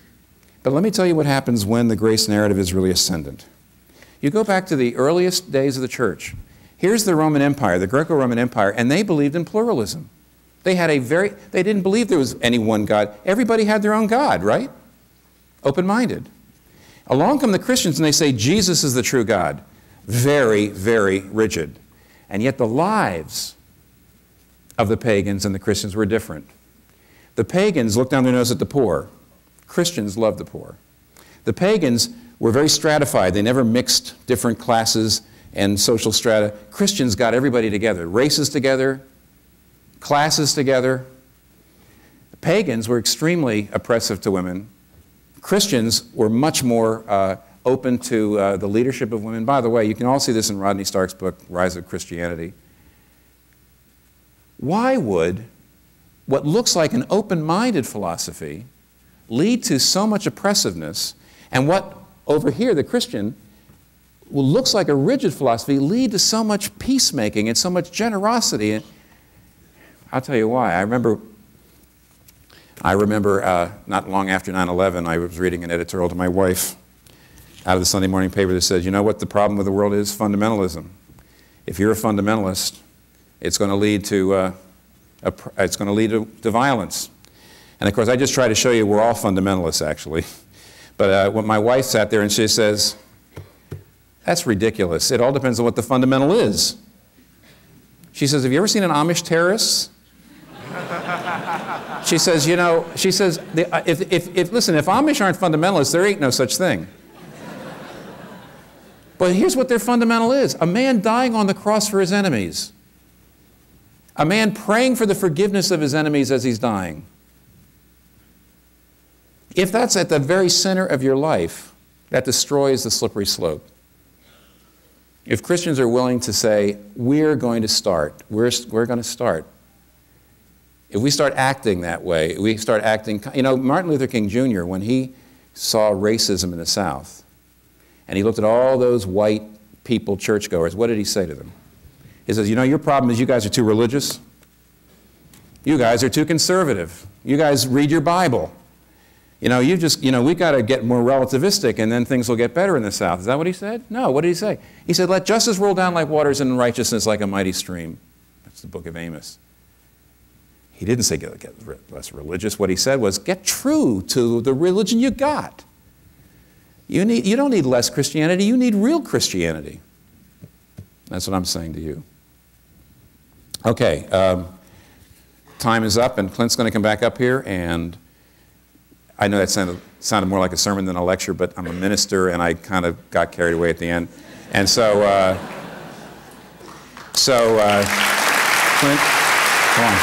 But let me tell you what happens when the grace narrative is really ascendant. You go back to the earliest days of the church. Here's the Roman Empire, the Greco-Roman Empire, and they believed in pluralism. They didn't believe there was any one God. Everybody had their own God, right? Open-minded. Along come the Christians and they say Jesus is the true God. Very, very rigid. And yet the lives of the pagans and the Christians were different. The pagans looked down their nose at the poor. Christians loved the poor. The pagans were very stratified. They never mixed different classes and social strata. Christians got everybody together, races together, classes together. The pagans were extremely oppressive to women. Christians were much more open to the leadership of women. By the way, you can all see this in Rodney Stark's book, Rise of Christianity. Why would what looks like an open-minded philosophy lead to so much oppressiveness, and what over here, the Christian, looks like a rigid philosophy, lead to so much peacemaking and so much generosity? And I'll tell you why. I remember not long after 9/11, I was reading an editorial to my wife out of the Sunday morning paper that said, you know what the problem with the world is? Fundamentalism. If you're a fundamentalist, it's going to lead to violence. And of course, I just try to show you we're all fundamentalists, actually. But when my wife sat there and she says, that's ridiculous. It all depends on what the fundamental is. She says, have you ever seen an Amish terrorist? She says, listen, if Amish aren't fundamentalists, there ain't no such thing. But here's what their fundamental is. A man dying on the cross for his enemies. A man praying for the forgiveness of his enemies as he's dying. If that's at the very center of your life, that destroys the slippery slope. If Christians are willing to say, we're going to start. If we start acting that way, we start acting, Martin Luther King Jr., when he saw racism in the South, and he looked at all those white people, churchgoers, what did he say to them? He says, your problem is you guys are too religious. You guys are too conservative. You guys read your Bible. We've got to get more relativistic and then things will get better in the South. Is that what he said? No, what did he say? He said, let justice roll down like waters and righteousness like a mighty stream. That's the book of Amos. He didn't say get less religious. What he said was get true to the religion you got. You don't need less Christianity. You need real Christianity. That's what I'm saying to you. Okay, time is up, and Clint's going to come back up here, and I know that sounded more like a sermon than a lecture, but I'm a minister, and I kind of got carried away at the end. And so Clint, come on.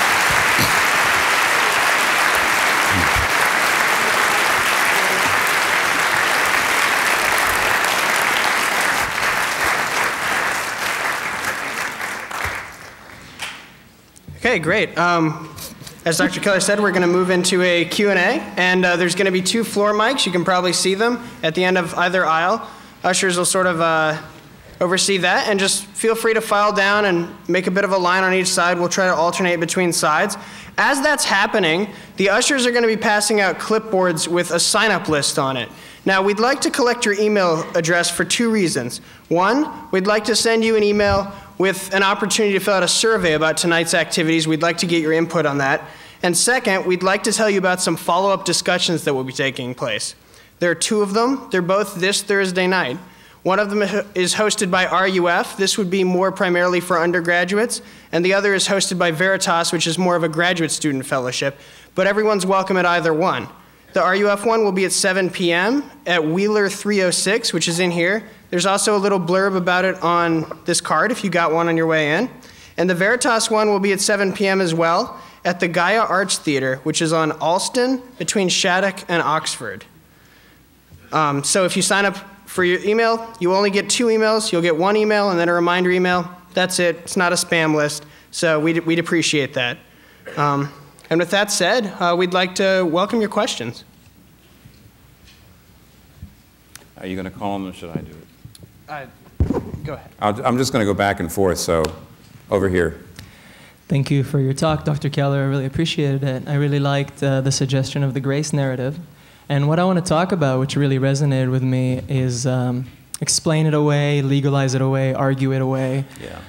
Okay, great. As Dr. Keller said, we're going to move into a Q&A, and there's going to be 2 floor mics. You can probably see them at the end of either aisle. Ushers will sort of oversee that, and just feel free to file down and make a bit of a line on each side. We'll try to alternate between sides. As that's happening, the ushers are going to be passing out clipboards with a sign-up list on it. Now, we'd like to collect your email address for 2 reasons. 1, we'd like to send you an email with an opportunity to fill out a survey about tonight's activities. We'd like to get your input on that. And second, we'd like to tell you about some follow-up discussions that will be taking place. There are 2 of them. They're both this Thursday night. One of them is hosted by RUF. This would be more primarily for undergraduates. And the other is hosted by Veritas, which is more of a graduate student fellowship. But everyone's welcome at either one. The RUF one will be at 7 p.m. at Wheeler 306, which is in here. There's also a little blurb about it on this card if you got one on your way in. And the Veritas one will be at 7 p.m. as well at the Gaia Arts Theater, which is on Alston between Shattuck and Oxford. So if you sign up for your email, you only get 2 emails. You'll get 1 email and then a reminder email. That's it. It's not a spam list. So we'd appreciate that. And with that said, we'd like to welcome your questions. Are you going to call them or should I do it? Go ahead. I'm just going to go back and forth, so over here. Thank you for your talk, Dr. Keller. I really appreciated it. I really liked the suggestion of the grace narrative. And what I want to talk about, which really resonated with me, is explain it away, legalize it away, argue it away. Yeah.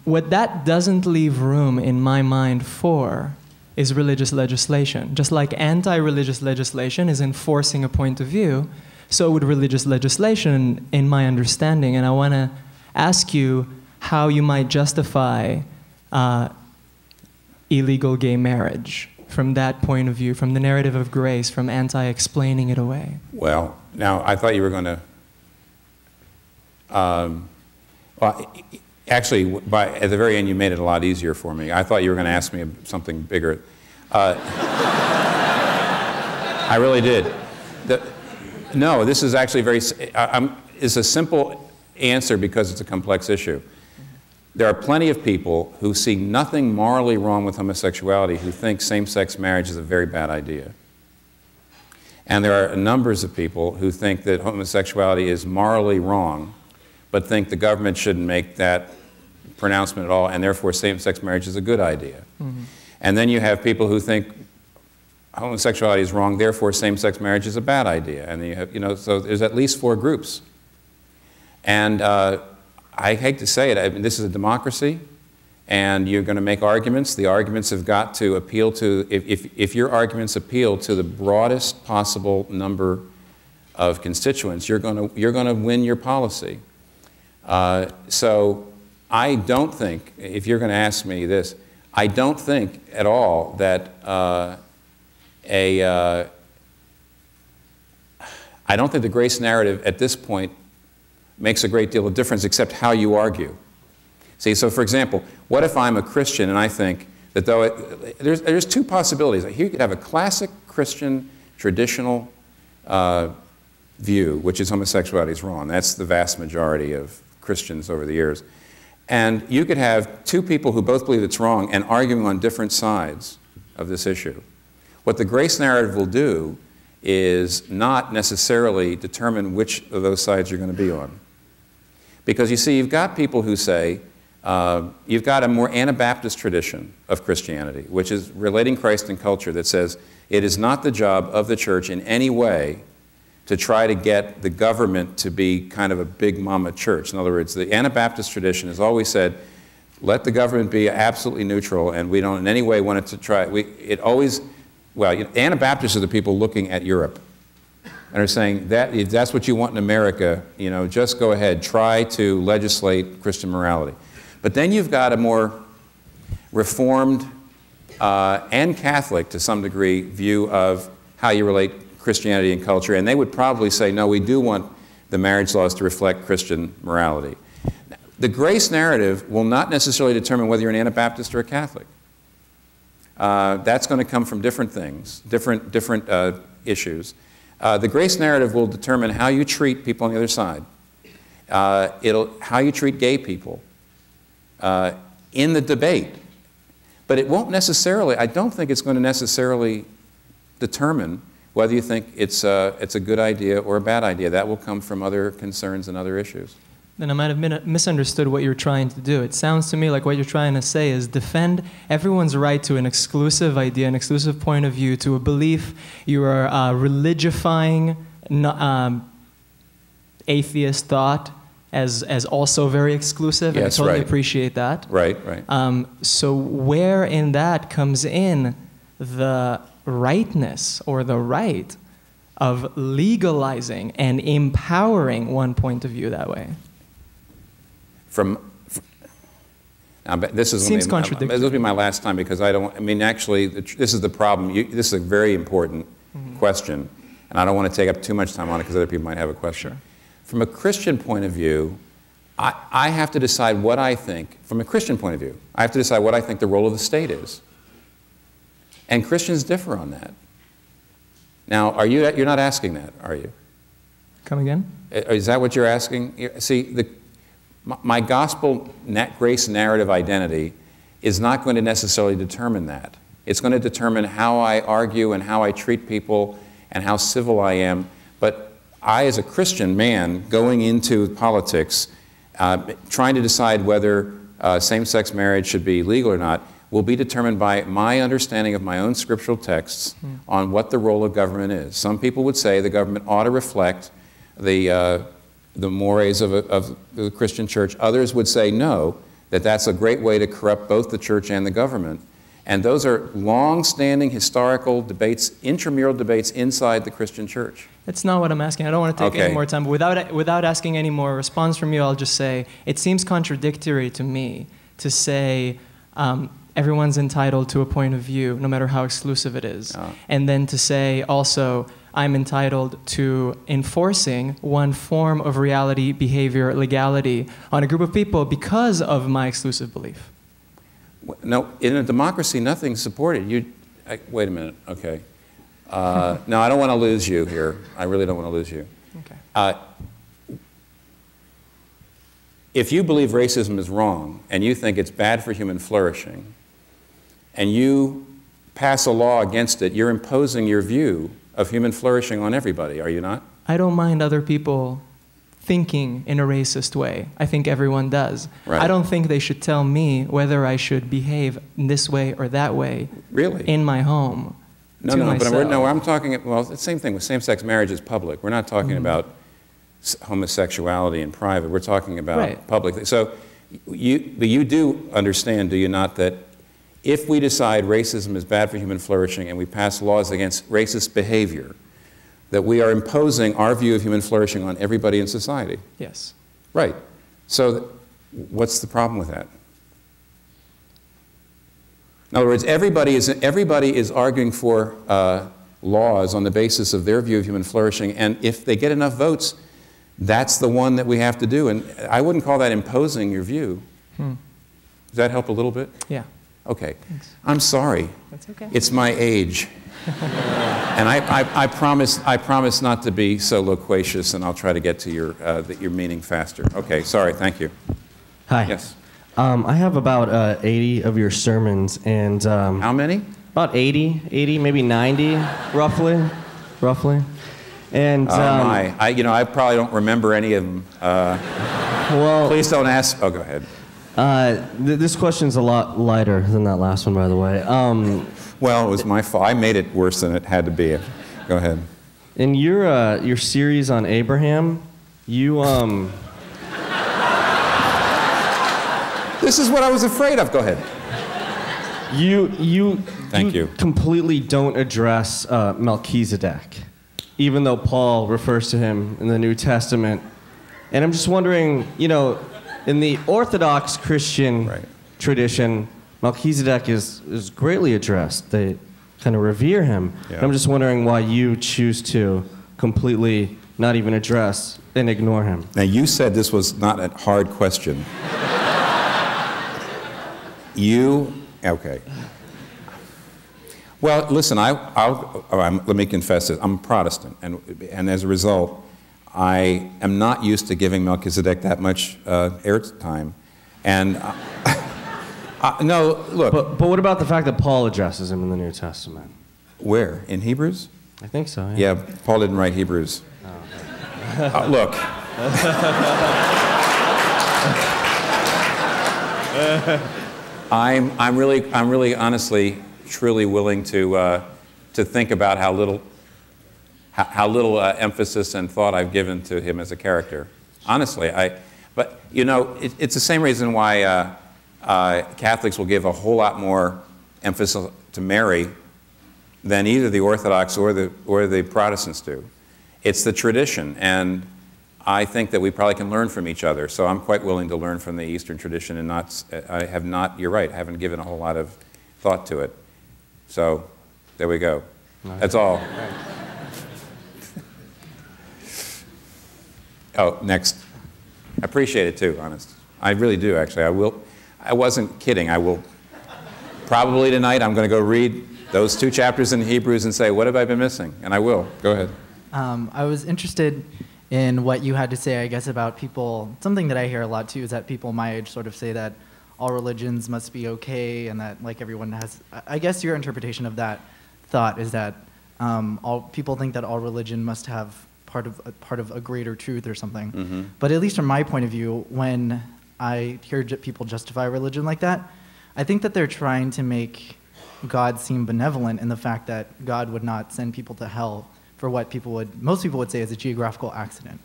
What that doesn't leave room in my mind for is religious legislation. Just like anti-religious legislation is enforcing a point of view, so would religious legislation, in my understanding. And I want to ask you how you might justify illegal gay marriage from that point of view, from the narrative of grace, from anti-explaining it away. Well, now, I thought you were going to... actually, at the very end, you made it a lot easier for me. I thought you were going to ask me something bigger. I really did. No, this is actually it's a simple answer because it's a complex issue. There are plenty of people who see nothing morally wrong with homosexuality who think same-sex marriage is a very bad idea. And there are numbers of people who think that homosexuality is morally wrong, but think the government shouldn't make that pronouncement at all, and therefore same-sex marriage is a good idea. Mm-hmm. And then you have people who think homosexuality is wrong, therefore same-sex marriage is a bad idea. And then you have, so there's at least 4 groups. And I hate to say it, I mean, this is a democracy, and you're going to make arguments. The arguments have got to appeal to, if your arguments appeal to the broadest possible number of constituents, you're going to win your policy. So I don't think, if you're going to ask me this, I don't think at all that I don't think the grace narrative at this point makes a great deal of difference except how you argue. See, so for example, what if I'm a Christian and I think that though there's 2 possibilities. Here you could have a classic Christian traditional view, which is homosexuality is wrong. That's the vast majority of Christians over the years. And you could have 2 people who both believe it's wrong and arguing on different sides of this issue. What the grace narrative will do is not necessarily determine which of those sides you're going to be on. Because you see, you've got people who say, you've got a more Anabaptist tradition of Christianity, which is relating Christ and culture, that says it is not the job of the church in any way to try to get the government to be kind of a big mama church. In other words, the Anabaptist tradition has always said, let the government be absolutely neutral, and we don't in any way want it to try. Anabaptists are the people looking at Europe and are saying that if that's what you want in America, just go ahead, try to legislate Christian morality. But then you've got a more Reformed and Catholic, to some degree, view of how you relate Christianity and culture, and they would probably say, no, we do want the marriage laws to reflect Christian morality. The grace narrative will not necessarily determine whether you're an Anabaptist or a Catholic. That's going to come from different things, different issues. The grace narrative will determine how you treat people on the other side. How you treat gay people in the debate. But it won't necessarily, I don't think it's going to necessarily determine whether you think it's a good idea or a bad idea. That will come from other concerns and other issues. Then I might have misunderstood what you're trying to do. It sounds to me like what you're trying to say is defend everyone's right to an exclusive idea, an exclusive point of view, to a belief. You are religifying atheist thought as also very exclusive, and yes, I totally right. appreciate that. Right. So where in that comes in the rightness or the right of legalizing and empowering one point of view that way? Now, this is seems contradictory. This will be my last time because actually, this is the problem. This is very important. Mm-hmm. question, and I don't want to take up too much time on it because other people might have a question. Sure. From a Christian point of view, I have to decide what I think, from a Christian point of view, I have to decide what I think the role of the state is. And Christians differ on that. Now, you're not asking that, are you? Come again? Is that what you're asking? See, my gospel grace narrative identity is not going to necessarily determine that. It's going to determine how I argue and how I treat people and how civil I am. But I, as a Christian man, going into politics, trying to decide whether same-sex marriage should be legal or not, will be determined by my understanding of my own scriptural texts on what the role of government is. Some people would say the government ought to reflect the mores of the Christian church. Others would say no, that's a great way to corrupt both the church and the government. And those are long-standing historical debates, intramural debates inside the Christian church. That's not what I'm asking. I don't want to take any more time. But without asking any more response from you, I'll just say it seems contradictory to me to say everyone's entitled to a point of view, no matter how exclusive it is. And then to say also, I'm entitled to enforcing one form of reality, behavior, legality on a group of people because of my exclusive belief. No, in a democracy, nothing's supported. Wait a minute, okay. No, I don't want to lose you here. I really don't want to lose you. Okay. If you believe racism is wrong and you think it's bad for human flourishing and you pass a law against it, you're imposing your view of human flourishing on everybody, are you not? I don't mind other people thinking in a racist way. I think everyone does. Right. I don't think they should tell me whether I should behave in this way or that way. Really? In my home. No, I'm talking, well, the same thing with same-sex marriage is public. We're not talking about homosexuality in private. We're talking about public. So you do understand, do you not, that if we decide racism is bad for human flourishing and we pass laws against racist behavior, that we are imposing our view of human flourishing on everybody in society? Yes. Right. So what's the problem with that? In other words, everybody is arguing for laws on the basis of their view of human flourishing, and if they get enough votes, that's the one that we have to do. And I wouldn't call that imposing your view. Does that help a little bit? Yeah. Okay. Thanks. I'm sorry. That's okay. It's my age. And I promise not to be so loquacious, and I'll try to get to your meaning faster. Okay, sorry, thank you. Hi. Yes. I have about 80 of your sermons, and how many? About 80, maybe 90, roughly. And I probably don't remember any of them. Well, please don't ask. Oh, go ahead. This question's a lot lighter than that last one, by the way. Well, it was my fault. I made it worse than it had to be. Go ahead. In your series on Abraham, you This is what I was afraid of. Go ahead. You Thank you. Completely don't address Melchizedek, even though Paul refers to him in the New Testament. And I'm just wondering, in the Orthodox Christian tradition, Melchizedek is greatly addressed. They kind of revere him. Yeah. I'm just wondering why you choose to completely not even address and ignore him. Now, you said this was not a hard question. Okay. Well, listen, let me confess this. I'm a Protestant, and as a result, I am not used to giving Melchizedek that much airtime. And no, look. But what about the fact that Paul addresses him in the New Testament? Where? In Hebrews? I think so, yeah. Yeah, Paul didn't write Hebrews. Oh. Look. I'm really honestly, truly willing to think about how little emphasis and thought I've given to him as a character. Honestly, but it's the same reason why Catholics will give a whole lot more emphasis to Mary than either the Orthodox or the Protestants do. It's the tradition, and I think that we probably can learn from each other. So I'm quite willing to learn from the Eastern tradition, and you're right, I haven't given a whole lot of thought to it. So there we go. That's all. Oh, next. I appreciate it too, honest. I really do, actually. I wasn't kidding. I will probably tonight, I'm going to go read those 2 chapters in Hebrews and say, what have I been missing? And I will. Go ahead. I was interested in what you had to say, I guess, about people. Something that I hear a lot too is that people my age sort of say that all religions must be okay and that like everyone has, I guess your interpretation of that thought is that all people think that all religion must have part of a greater truth or something. Mm-hmm. But at least from my point of view, when I hear people justify religion like that, I think that they're trying to make God seem benevolent in the fact that God would not send people to hell for what most people would say is a geographical accident.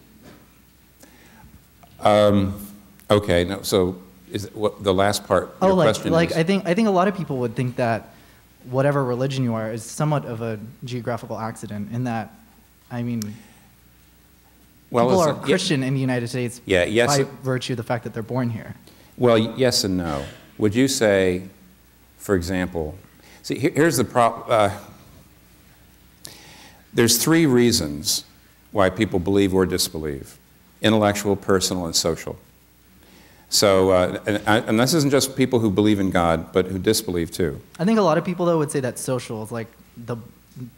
Okay, no, so is it, what, the last part, your question is? I think a lot of people would think that whatever religion you are is somewhat of a geographical accident in that, I mean, well, people are Christian in the United States by virtue of the fact that they're born here. Well, yes and no. Would you say, for example, see, here's the problem. There's 3 reasons why people believe or disbelieve: intellectual, personal, and social. So, and this isn't just people who believe in God, but who disbelieve too. I think a lot of people, though, would say that social is like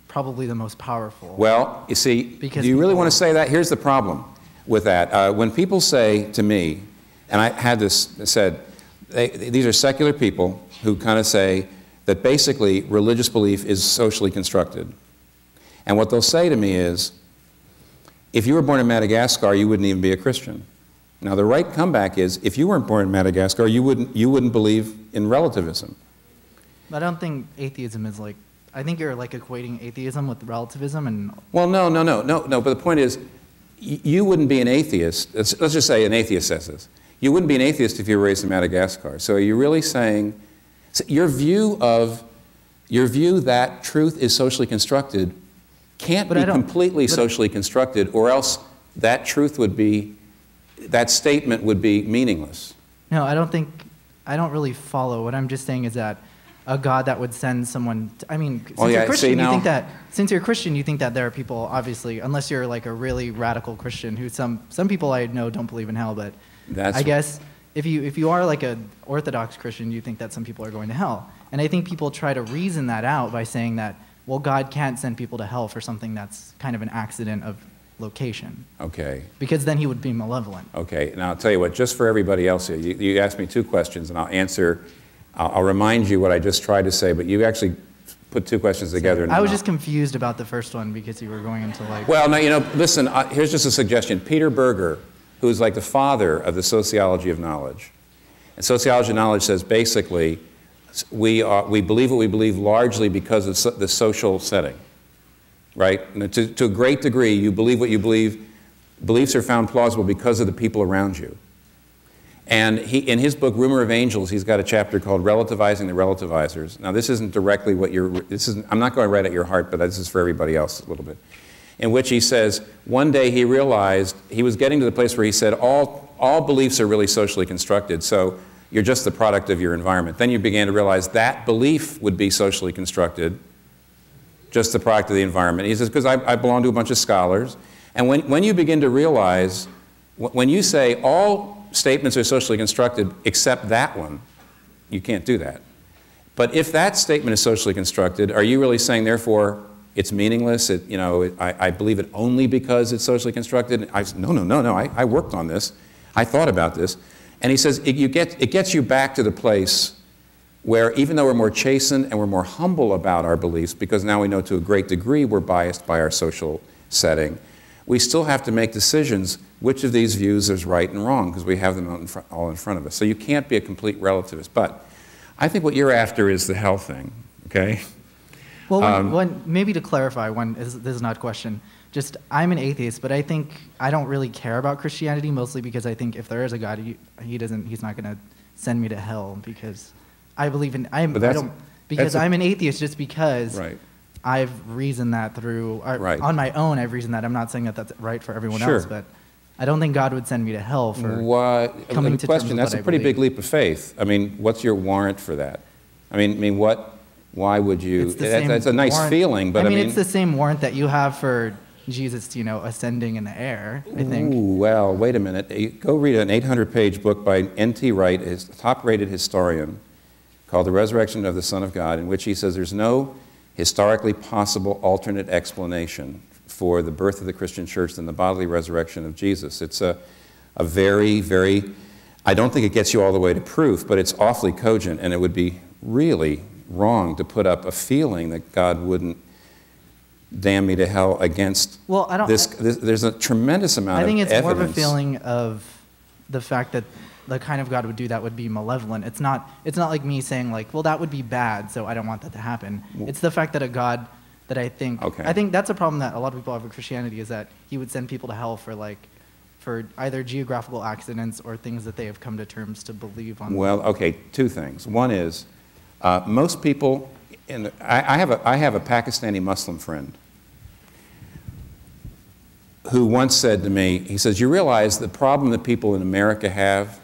probably the most powerful. Well, you see, do you really want to say that? Here's the problem with that. When people say to me, and I had this said, these are secular people who kind of say that basically religious belief is socially constructed. And what they'll say to me is, if you were born in Madagascar, you wouldn't even be a Christian. Now, the right comeback is, if you weren't born in Madagascar, you wouldn't believe in relativism. I don't think atheism is like, I think you're like equating atheism with relativism and... Well, no, but the point is, you wouldn't be an atheist, let's just say an atheist says this. You wouldn't be an atheist if you were raised in Madagascar. So are you really saying, so your view that truth is socially constructed can't be completely socially constructed, or else that truth would be, that statement would be meaningless. No, I don't really follow. What I'm just saying is that a God that would send someone, you're Christian, you think that, since you're Christian, you think that there are people, obviously, unless you're like a really radical Christian, who some people I know don't believe in hell, but I guess if you are like an Orthodox Christian, you think that some people are going to hell. And I think people try to reason that out by saying that, well, God can't send people to hell for something that's kind of an accident of location. Okay. Because then he would be malevolent. Okay, now I'll tell you what, just for everybody else here, you asked me 2 questions, and I'll remind you what I just tried to say, but you actually put 2 questions together. I was just confused about the first one because you were going into like... Well, no, listen, here's just a suggestion. Peter Berger, who's like the father of the sociology of knowledge, and sociology of knowledge says basically, we believe what we believe largely because of the social setting, right? And to a great degree, you believe what you believe. Beliefs are found plausible because of the people around you. And in his book, Rumor of Angels, he's got a chapter called Relativizing the Relativizers. Now, this isn't directly what I'm not going right at your heart, but this is for everybody else a little bit. In which he says, one day he realized, he was getting to the place where he said, all beliefs are really socially constructed, so you're just the product of your environment. Then you began to realize that belief would be socially constructed, just the product of the environment. He says, because I belong to a bunch of scholars. And when you begin to realize, when you say all statements are socially constructed except that one, you can't do that. But if that statement is socially constructed, are you really saying, therefore, it's meaningless? I believe it only because it's socially constructed? I said, no, I worked on this. I thought about this. And he says, it gets you back to the place where even though we're more chastened and we're more humble about our beliefs, because now we know to a great degree we're biased by our social setting, we still have to make decisions which of these views is right and wrong, because we have them all in front of us. So you can't be a complete relativist. But I think what you're after is the hell thing, okay? Well, maybe to clarify, this is not a question. Just, I'm an atheist, but I think I don't really care about Christianity, mostly because I think if there is a God, he's not going to send me to hell, because I believe in, I'm an atheist just because I've reasoned that through, on my own I've reasoned that. I'm not saying that that's right for everyone else, but I don't think God would send me to hell for coming to terms with That's what a pretty believe. big leap of faith. I mean, what's your warrant for that? Why would you? It's a nice feeling, but it's the same warrant that you have for Jesus, ascending in the air, I think. Ooh, well, wait a minute. Go read an 800-page book by N.T. Wright, his top-rated historian, called The Resurrection of the Son of God, in which he says there's no historically possible alternate explanation for the birth of the Christian church than the bodily resurrection of Jesus. It's a very, very, I don't think it gets you all the way to proof, but it's awfully cogent, and it would be really wrong to put up a feeling that God wouldn't damn me to hell against this. There's a tremendous amount of evidence. I think it's more of a feeling of the fact that the kind of God would do that would be malevolent. It's not like me saying like, well, that would be bad, so I don't want that to happen. It's the fact that a God that I think that's a problem that a lot of people have with Christianity, is that he would send people to hell for either geographical accidents or things that they have come to terms to believe on. Well, okay, two things. One is most people I have a Pakistani Muslim friend who once said to me, he says, you realize the problem that people in America have,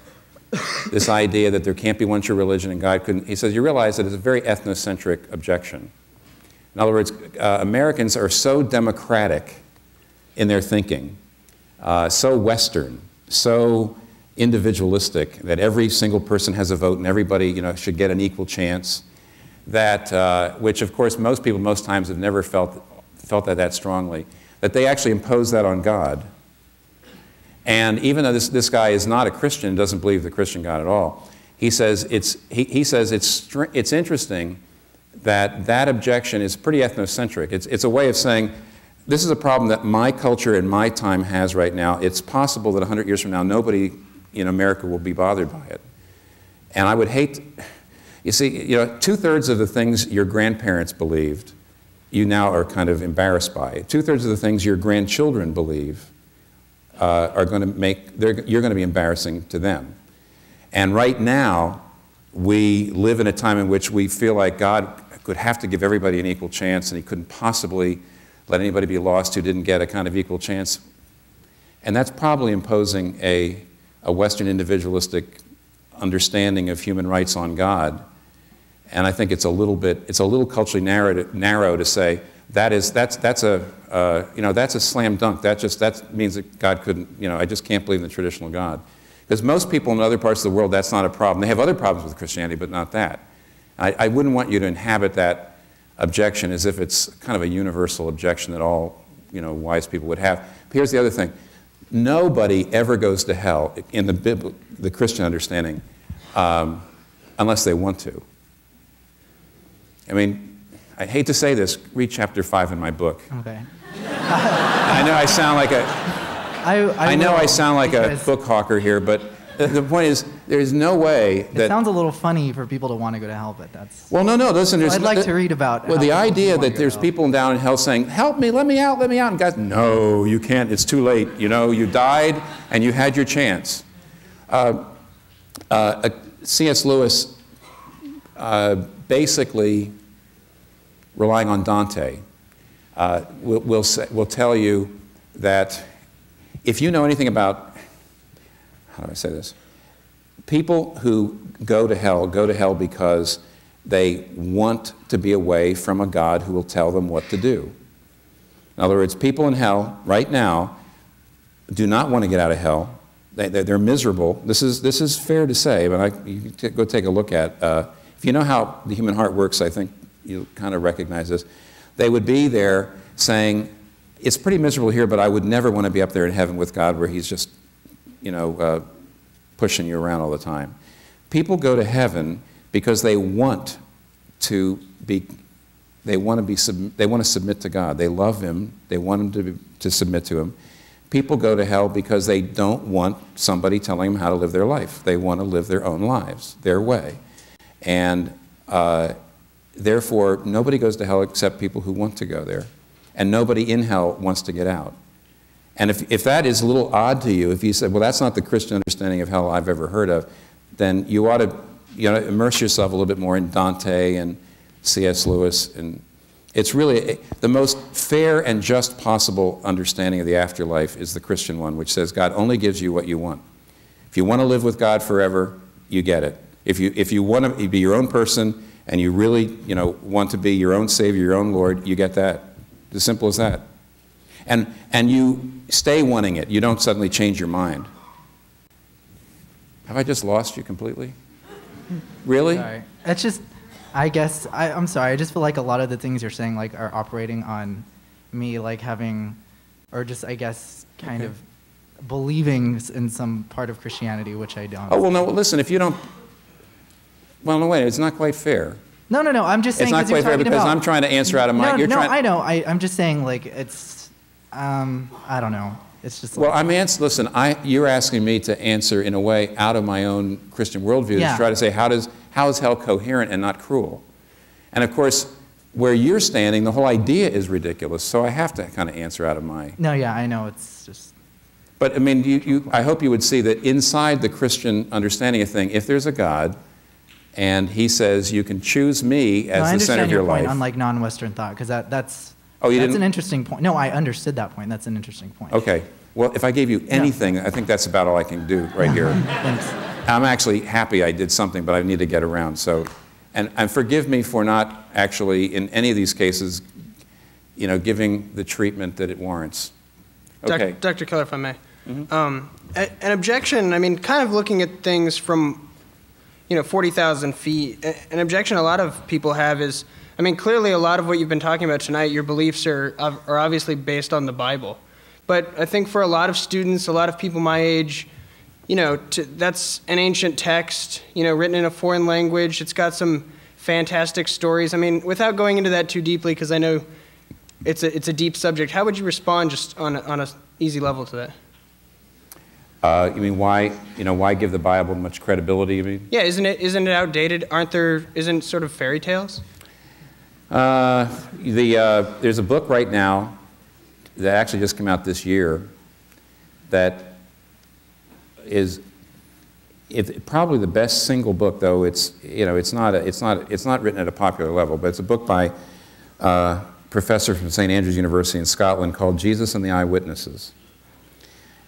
this idea that there can't be one true religion and God couldn't, he says, you realize that it's a very ethnocentric objection. In other words, Americans are so democratic in their thinking, so Western, so individualistic, that every single person has a vote and everybody should get an equal chance, that, which of course most people most times have never felt that strongly, that they actually impose that on God. And even though this guy is not a Christian, doesn't believe the Christian God at all, he says it's interesting that objection is pretty ethnocentric. It's a way of saying, this is a problem that my culture and my time has right now. It's possible that 100 years from now, nobody in America will be bothered by it. And I would hate, you see, 2/3 of the things your grandparents believed, you now are kind of embarrassed by. 2/3 of the things your grandchildren believe are going to you're going to be embarrassing to them. And right now, we live in a time in which we feel like God could have to give everybody an equal chance, and he couldn't possibly let anybody be lost who didn't get a kind of equal chance. And that's probably imposing a Western individualistic understanding of human rights on God. And I think it's a little culturally narrow to say that's a slam dunk. That means that God couldn't, I just can't believe in the traditional God. Because most people in other parts of the world, that's not a problem. They have other problems with Christianity, but not that. I wouldn't want you to inhabit that objection as if it's kind of a universal objection that all wise people would have. But here's the other thing. Nobody ever goes to hell in the Christian understanding unless they want to. I mean, I hate to say this, read chapter 5 in my book. Okay. I know I sound like I sound like a book hawker here, but the point is, there's no way that... It sounds a little funny for people to want to go to hell, but that's... Well, no, listen, I'd like to read about... Well, the idea that there's people down in hell saying, help me, let me out, and God, no, you can't, it's too late, you died and you had your chance. C.S. Lewis basically, relying on Dante, will tell you that if you know anything about, how do I say this? People who go to hell because they want to be away from a God who will tell them what to do. In other words, people in hell right now do not want to get out of hell. They're miserable. This is fair to say, but you can go take a look at. If you know how the human heart works, I think you'll kind of recognize this. They would be there saying, it's pretty miserable here, but I would never want to be up there in heaven with God where he's just, pushing you around all the time. People go to heaven because they want to submit to God. They love him. They want him to submit to him. People go to hell because they don't want somebody telling them how to live their life. They want to live their own lives, their way. And therefore, nobody goes to hell except people who want to go there. And nobody in hell wants to get out. And if that is a little odd to you, if you said, well, that's not the Christian understanding of hell I've ever heard of, then you ought to immerse yourself a little bit more in Dante and C.S. Lewis. And it's really the most fair and just possible understanding of the afterlife is the Christian one, which says God only gives you what you want. If you want to live with God forever, you get it. If you want to be your own person and you really want to be your own Savior, your own Lord, you get that. As simple as that. And you stay wanting it. You don't suddenly change your mind. Have I just lost you completely? Really? Sorry. It's just, I guess, I'm sorry. I just feel like a lot of the things you're saying like are operating on me like having, or just, I guess, kind of believing in some part of Christianity, which I don't. Oh, well, no, listen, if you don't, well, no, wait, it's not quite fair. No, I'm just saying. It's not quite fair because I'm trying to answer out of my. I know. I'm just saying, like, it's. I don't know. It's just. Well, listen. You're asking me to answer in a way out of my own Christian worldview to try to say how is hell coherent and not cruel, and of course, where you're standing, the whole idea is ridiculous. So I have to kind of answer out of my. No, yeah, I know. It's just. But I mean, I hope you would see that inside the Christian understanding of thing, if there's a God. And he says, you can choose me as the center of your life. I understand your point on like non-Western thought, because that's an interesting point. No, I understood that point. That's an interesting point. Okay. Well, if I gave you anything, I think that's about all I can do right here. Thanks. I'm actually happy I did something, but I need to get around. So, and forgive me for not actually, in any of these cases, giving the treatment that it warrants. Okay. Dr. Keller, if I may. Mm-hmm. An objection, I mean, kind of looking at things from 40,000 feet. An objection a lot of people have is, I mean, clearly a lot of what you've been talking about tonight, your beliefs are obviously based on the Bible. But I think for a lot of students, a lot of people my age, that's an ancient text, written in a foreign language. It's got some fantastic stories. I mean, without going into that too deeply, because I know it's a deep subject, how would you respond just on an easy level to that? You mean why give the Bible much credibility? You mean? Yeah, isn't it outdated? Isn't sort of fairy tales? There's a book right now that actually just came out this year that is probably the best single book, though it's not written at a popular level, but it's a book by a professor from St. Andrews University in Scotland called Jesus and the Eyewitnesses.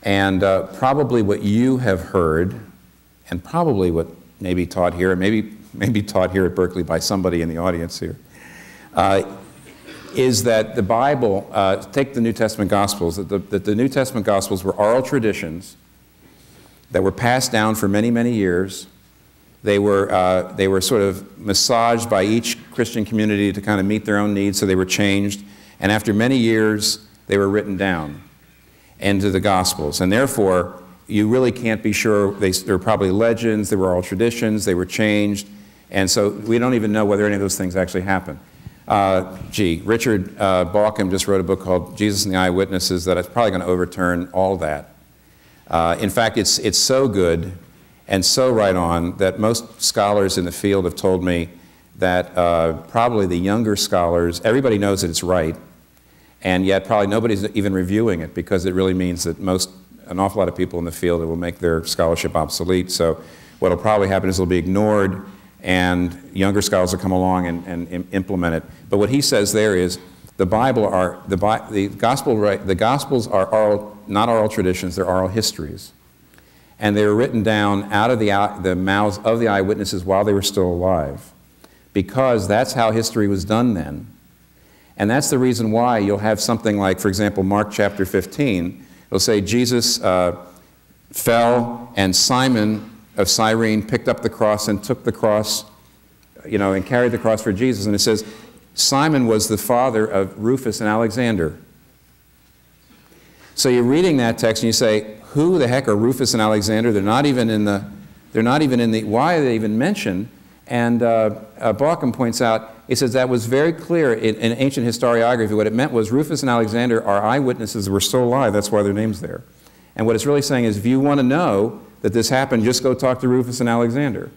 And probably what you have heard, and probably what may be taught here, and maybe taught here at Berkeley by somebody in the audience here, is that the Bible, take the New Testament Gospels, that the New Testament Gospels were oral traditions that were passed down for many, many years. They were sort of massaged by each Christian community to kind of meet their own needs, so they were changed. And after many years, they were written down into the Gospels. And therefore, you really can't be sure. They were probably legends, they were all traditions, they were changed. And so we don't even know whether any of those things actually happened. Richard Bauckham just wrote a book called Jesus and the Eyewitnesses that is probably going to overturn all that. In fact, it's so good and so right on that most scholars in the field have told me that probably the younger scholars, everybody knows that it's right, and yet probably nobody's even reviewing it because it really means that an awful lot of people in the field, it will make their scholarship obsolete. So what will probably happen is it'll be ignored and younger scholars will come along and implement it. But what he says there is the Gospels are not oral traditions, they're oral histories. And they were written down out of the mouths of the eyewitnesses while they were still alive, because that's how history was done then. And that's the reason why you'll have something like, for example, Mark chapter 15. It'll say Jesus fell and Simon of Cyrene picked up the cross and took the cross, and carried the cross for Jesus. And it says Simon was the father of Rufus and Alexander. So you're reading that text and you say, who the heck are Rufus and Alexander? They're not even in the, why are they even mentioned? And Bauckham points out, he says that was very clear in ancient historiography. What it meant was Rufus and Alexander are eyewitnesses that were still alive. That's why their name's there. And what it's really saying is, if you want to know that this happened, just go talk to Rufus and Alexander.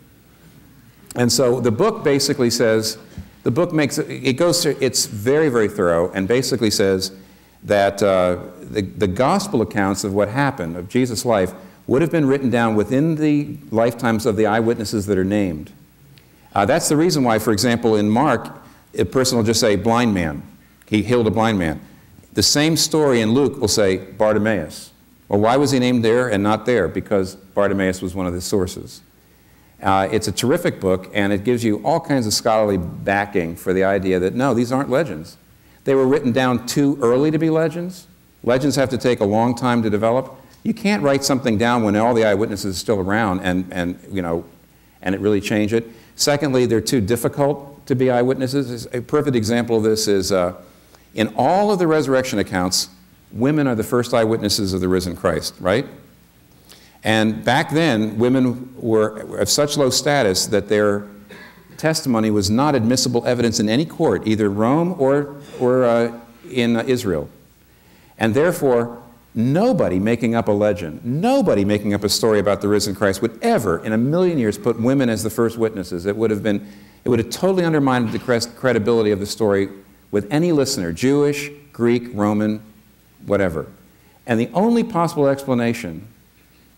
And so the book basically says, it's very, very thorough, and basically says that the gospel accounts of what happened, of Jesus' life, would have been written down within the lifetimes of the eyewitnesses that are named. That's the reason why, for example, in Mark, a person will just say, blind man. He healed a blind man. The same story in Luke will say, Bartimaeus. Well, why was he named there and not there? Because Bartimaeus was one of the sources. It's a terrific book, and it gives you all kinds of scholarly backing for the idea that, no, these aren't legends. They were written down too early to be legends, Legends have to take a long time to develop. You can't write something down when all the eyewitnesses are still around and it really change it. Secondly, they're too difficult to be eyewitnesses. A perfect example of this is in all of the resurrection accounts, women are the first eyewitnesses of the risen Christ, right? And back then, women were of such low status that their testimony was not admissible evidence in any court, either Rome or in Israel. And therefore, nobody making up a legend, nobody making up a story about the risen Christ would ever, in a million years, put women as the first witnesses. It would have totally undermined the credibility of the story with any listener, Jewish, Greek, Roman, whatever. And the only possible explanation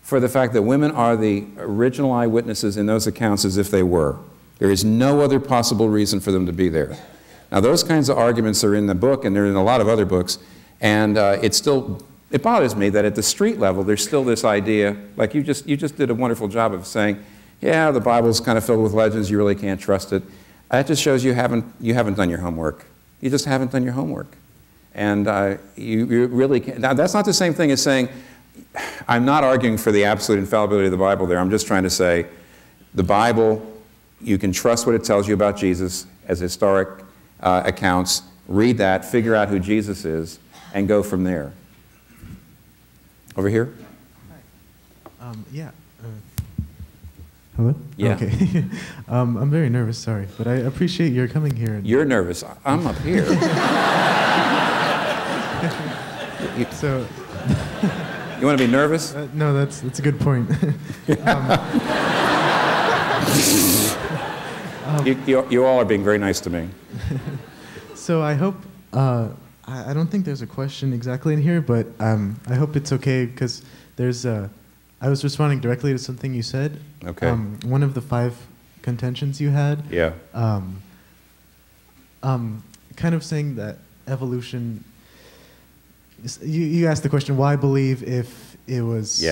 for the fact that women are the original eyewitnesses in those accounts is if they were. There is no other possible reason for them to be there. Now, those kinds of arguments are in the book, and they're in a lot of other books, and it bothers me that at the street level, there's still this idea, like you just did a wonderful job of saying, yeah, the Bible's kind of filled with legends, you really can't trust it. That just shows you haven't done your homework. You just haven't done your homework. And you really can't. Now, that's not the same thing as saying, I'm not arguing for the absolute infallibility of the Bible there. I'm just trying to say the Bible, you can trust what it tells you about Jesus as historic accounts. Read that, figure out who Jesus is, and go from there. Over here? Yeah. Hello? Yeah. Okay. I'm very nervous, sorry, but I appreciate your coming here. You're nervous. I'm up here. So... You want to be nervous? No, that's a good point. You all are being very nice to me. So I hope, I don't think there's a question exactly in here, but I hope it's okay because I was responding directly to something you said. Okay. One of the 5 contentions you had. Yeah. Kind of saying that evolution. You asked the question, why believe if it was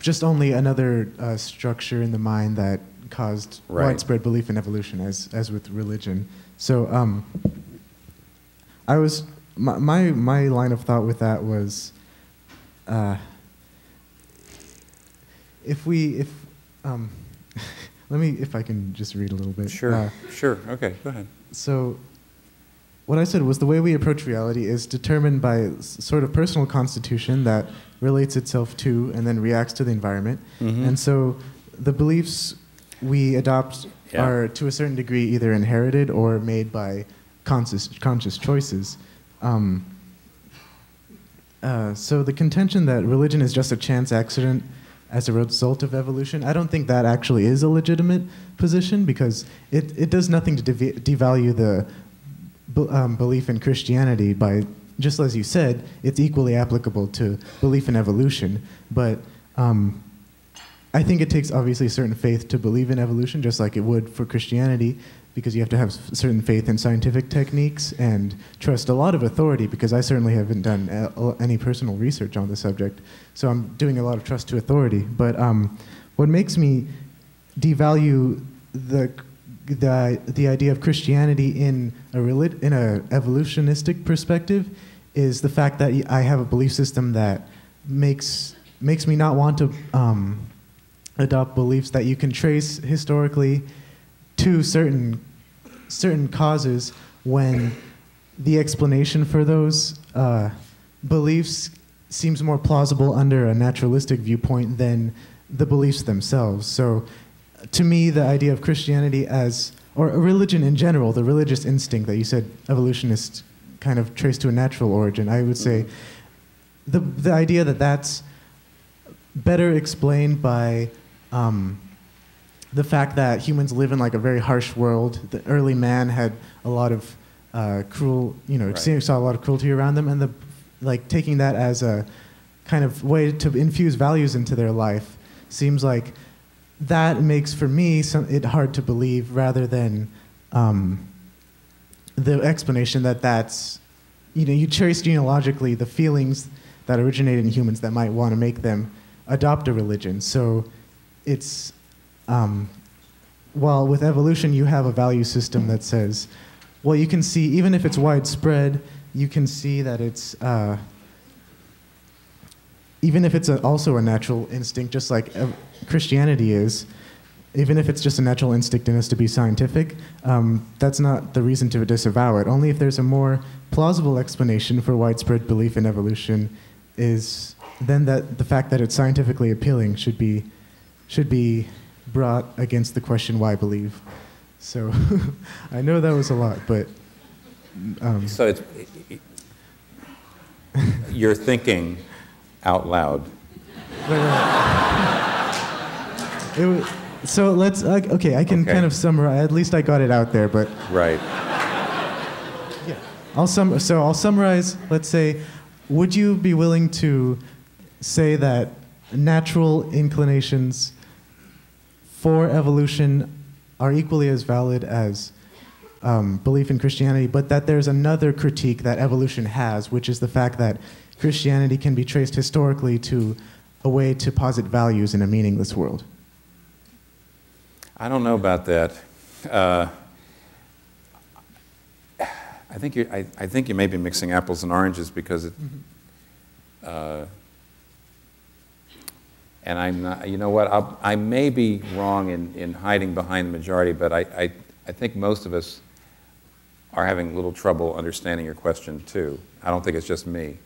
just only another structure in the mind that caused widespread belief in evolution, as with religion. So my line of thought with that was, if I can just read a little bit. Sure, sure, okay, go ahead. So what I said was the way we approach reality is determined by sort of personal constitution that relates itself to and then reacts to the environment. Mm-hmm. And so the beliefs we adopt are to a certain degree either inherited or made by conscious choices. So the contention that religion is just a chance accident as a result of evolution, I don't think that actually is a legitimate position because it does nothing to devalue the belief in Christianity by, just as you said, it's equally applicable to belief in evolution. But I think it takes obviously a certain faith to believe in evolution, just like it would for Christianity, because you have to have certain faith in scientific techniques and trust a lot of authority, because I certainly haven't done any personal research on the subject. So I'm doing a lot of trust to authority. But what makes me devalue the idea of Christianity in a evolutionistic perspective is the fact that I have a belief system that makes me not want to adopt beliefs that you can trace historically to certain causes when the explanation for those beliefs seems more plausible under a naturalistic viewpoint than the beliefs themselves. So to me, the idea of Christianity or a religion in general, the religious instinct that you said evolutionists kind of trace to a natural origin, I would say the idea that that's better explained by the fact that humans live in like a very harsh world. The early man had a lot of saw a lot of cruelty around them, and taking that as a kind of way to infuse values into their life seems like that makes, for me, it hard to believe, rather than the explanation that's, you trace genealogically the feelings that originated in humans that might want to make them adopt a religion. So it's, while with evolution you have a value system that says, well, you can see, even if it's widespread, you can see that it's even if it's also a natural instinct, just like Christianity is, even if it's just a natural instinct in us to be scientific, that's not the reason to disavow it. Only if there's a more plausible explanation for widespread belief in evolution is then that the fact that it's scientifically appealing should be brought against the question why believe. So I know that was a lot, but so it's you're thinking out loud. So let's okay. I can kind of summarize. At least I got it out there, but right. Yeah, I'll summarize. Let's say, would you be willing to say that natural inclinations for evolution are equally as valid as belief in Christianity, but that there's another critique that evolution has, which is the fact that Christianity can be traced historically to a way to posit values in a meaningless world? I don't know about that. I think you may be mixing apples and oranges because it. And I'm not. You know what? I may be wrong in hiding behind the majority, but I think most of us are having a little trouble understanding your question too. I don't think it's just me.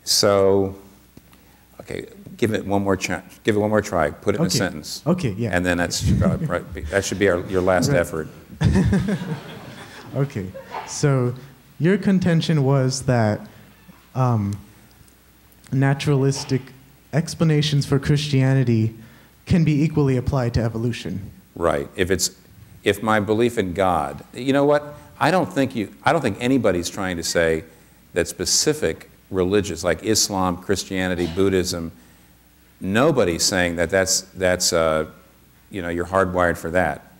So, okay, give it one more try. Put it in a sentence. Okay, yeah. And then that's right. That should be your last effort. Okay, so your contention was that naturalistic explanations for Christianity can be equally applied to evolution. Right. If my belief in God, you know what? I don't think anybody's trying to say that specific religions like Islam, Christianity, Buddhism, nobody's saying that that's you're hardwired for that.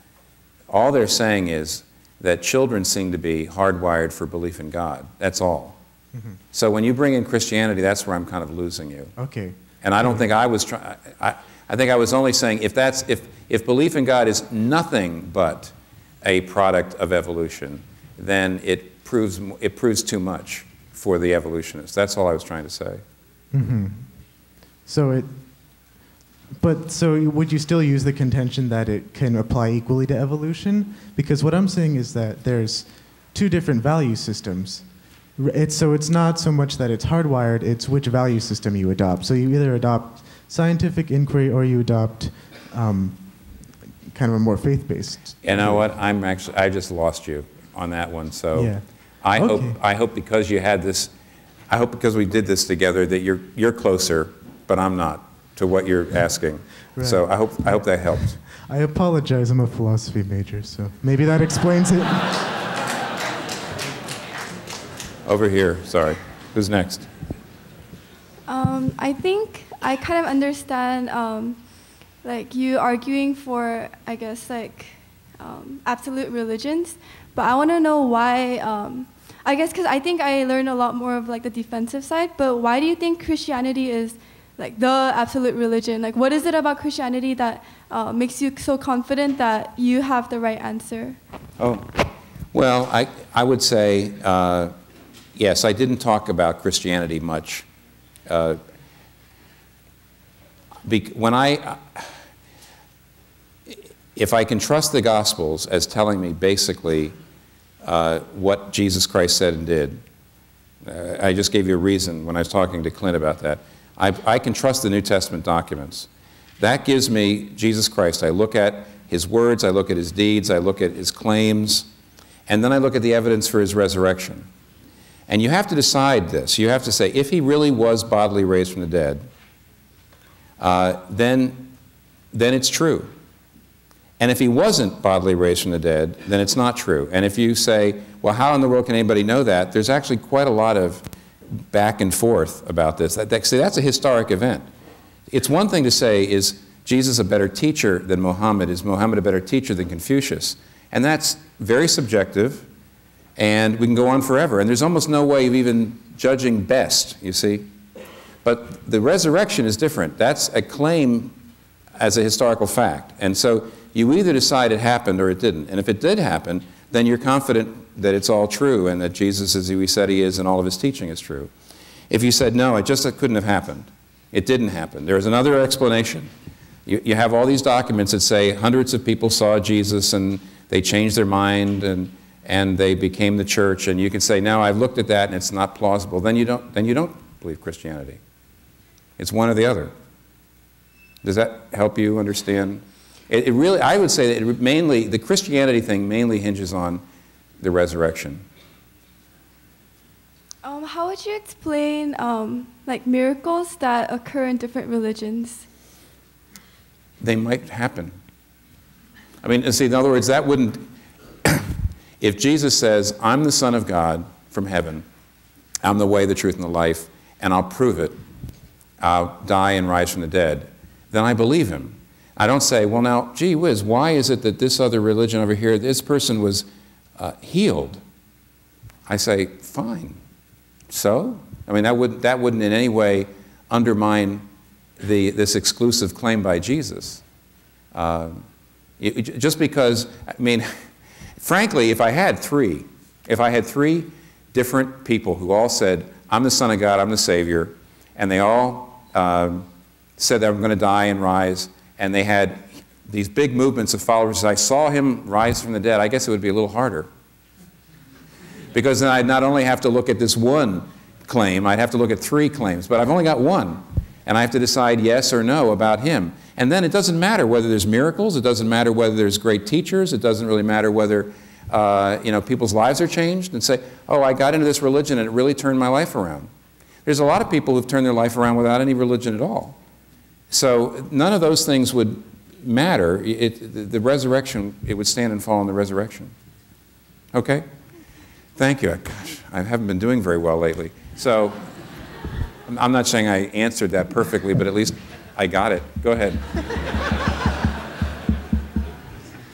All they're saying is that children seem to be hardwired for belief in God. That's all. So when you bring in Christianity, that's where I'm kind of losing you. Okay. And I don't think I was trying. I think I was only saying if belief in God is nothing but a product of evolution, then it proves too much for the evolutionists. That's all I was trying to say. So would you still use the contention that it can apply equally to evolution? Because what I'm saying is that there's two different value systems. So it's not so much that it's hardwired, it's which value system you adopt. So you either adopt scientific inquiry or you adopt kind of a more faith-based. You know what? I just lost you on that one. So yeah. I hope because you had this, I hope because we did this together that you're closer, but I'm not to what you're asking. Right. So I hope that helped. I apologize. I'm a philosophy major, so maybe that explains it. Over here, sorry. Who's next? I think I kind of understand, like you arguing for, I guess, like absolute religions, but I want to know why. I guess because I think I learned a lot more of like the defensive side. But why do you think Christianity is like the absolute religion? Like, what is it about Christianity that makes you so confident that you have the right answer? Oh, well, I would say. Yes, I didn't talk about Christianity much. If I can trust the Gospels as telling me basically what Jesus Christ said and did, I just gave you a reason when I was talking to Clint about that. I can trust the New Testament documents. That gives me Jesus Christ. I look at his words, I look at his deeds, I look at his claims, and then I look at the evidence for his resurrection. And you have to decide this. You have to say, if he really was bodily raised from the dead, then it's true. And if he wasn't bodily raised from the dead, then it's not true. And if you say, well, how in the world can anybody know that? There's actually quite a lot of back and forth about this. See, that's a historic event. It's one thing to say, is Jesus a better teacher than Muhammad? Is Muhammad a better teacher than Confucius? And that's very subjective. And we can go on forever. And there's almost no way of even judging best, you see. But the resurrection is different. That's a claim as a historical fact. And so you either decide it happened or it didn't. And if it did happen, then you're confident that it's all true and that Jesus is who he said he is and all of his teaching is true. If you said, no, it couldn't have happened, it didn't happen, there's another explanation. You have all these documents that say hundreds of people saw Jesus and they changed their mind and they became the church, and you can say, now I've looked at that and it's not plausible. Then you don't believe Christianity. It's one or the other. Does that help you understand? It really, I would say that the Christianity thing mainly hinges on the resurrection. How would you explain like miracles that occur in different religions? They might happen. I mean, see, in other words, that wouldn't, if Jesus says, I'm the Son of God from heaven, I'm the way, the truth, and the life, and I'll prove it, I'll die and rise from the dead, then I believe him. I don't say, well, now, gee whiz, why is it that this other religion over here, this person was healed? I say, fine. So? I mean, that wouldn't in any way undermine this exclusive claim by Jesus. Just because, I mean, frankly, if I had three different people who all said, I'm the Son of God, I'm the Savior, and they all said that I'm going to die and rise, and they had these big movements of followers, I saw him rise from the dead, I guess it would be a little harder. Because then I'd not only have to look at this one claim, I'd have to look at three claims, but I've only got one, and I have to decide yes or no about him. And then it doesn't matter whether there's miracles, it doesn't matter whether there's great teachers, it doesn't really matter whether people's lives are changed, and say, oh, I got into this religion and it really turned my life around. There's a lot of people who've turned their life around without any religion at all. So none of those things would matter. The resurrection, it would stand and fall on the resurrection. Okay? Thank you. Gosh, I haven't been doing very well lately. So I'm not saying I answered that perfectly, but at least I got it. Go ahead.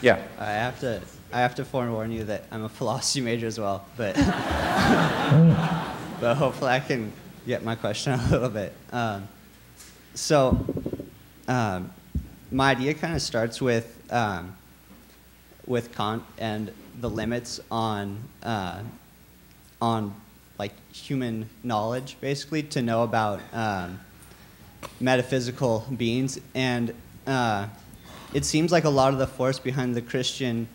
Yeah. I have to forewarn you that I'm a philosophy major as well, but but hopefully I can get my question out a little bit. My idea kind of starts with Kant and the limits on like human knowledge, basically, to know about metaphysical beings. And it seems like a lot of the force behind the Christian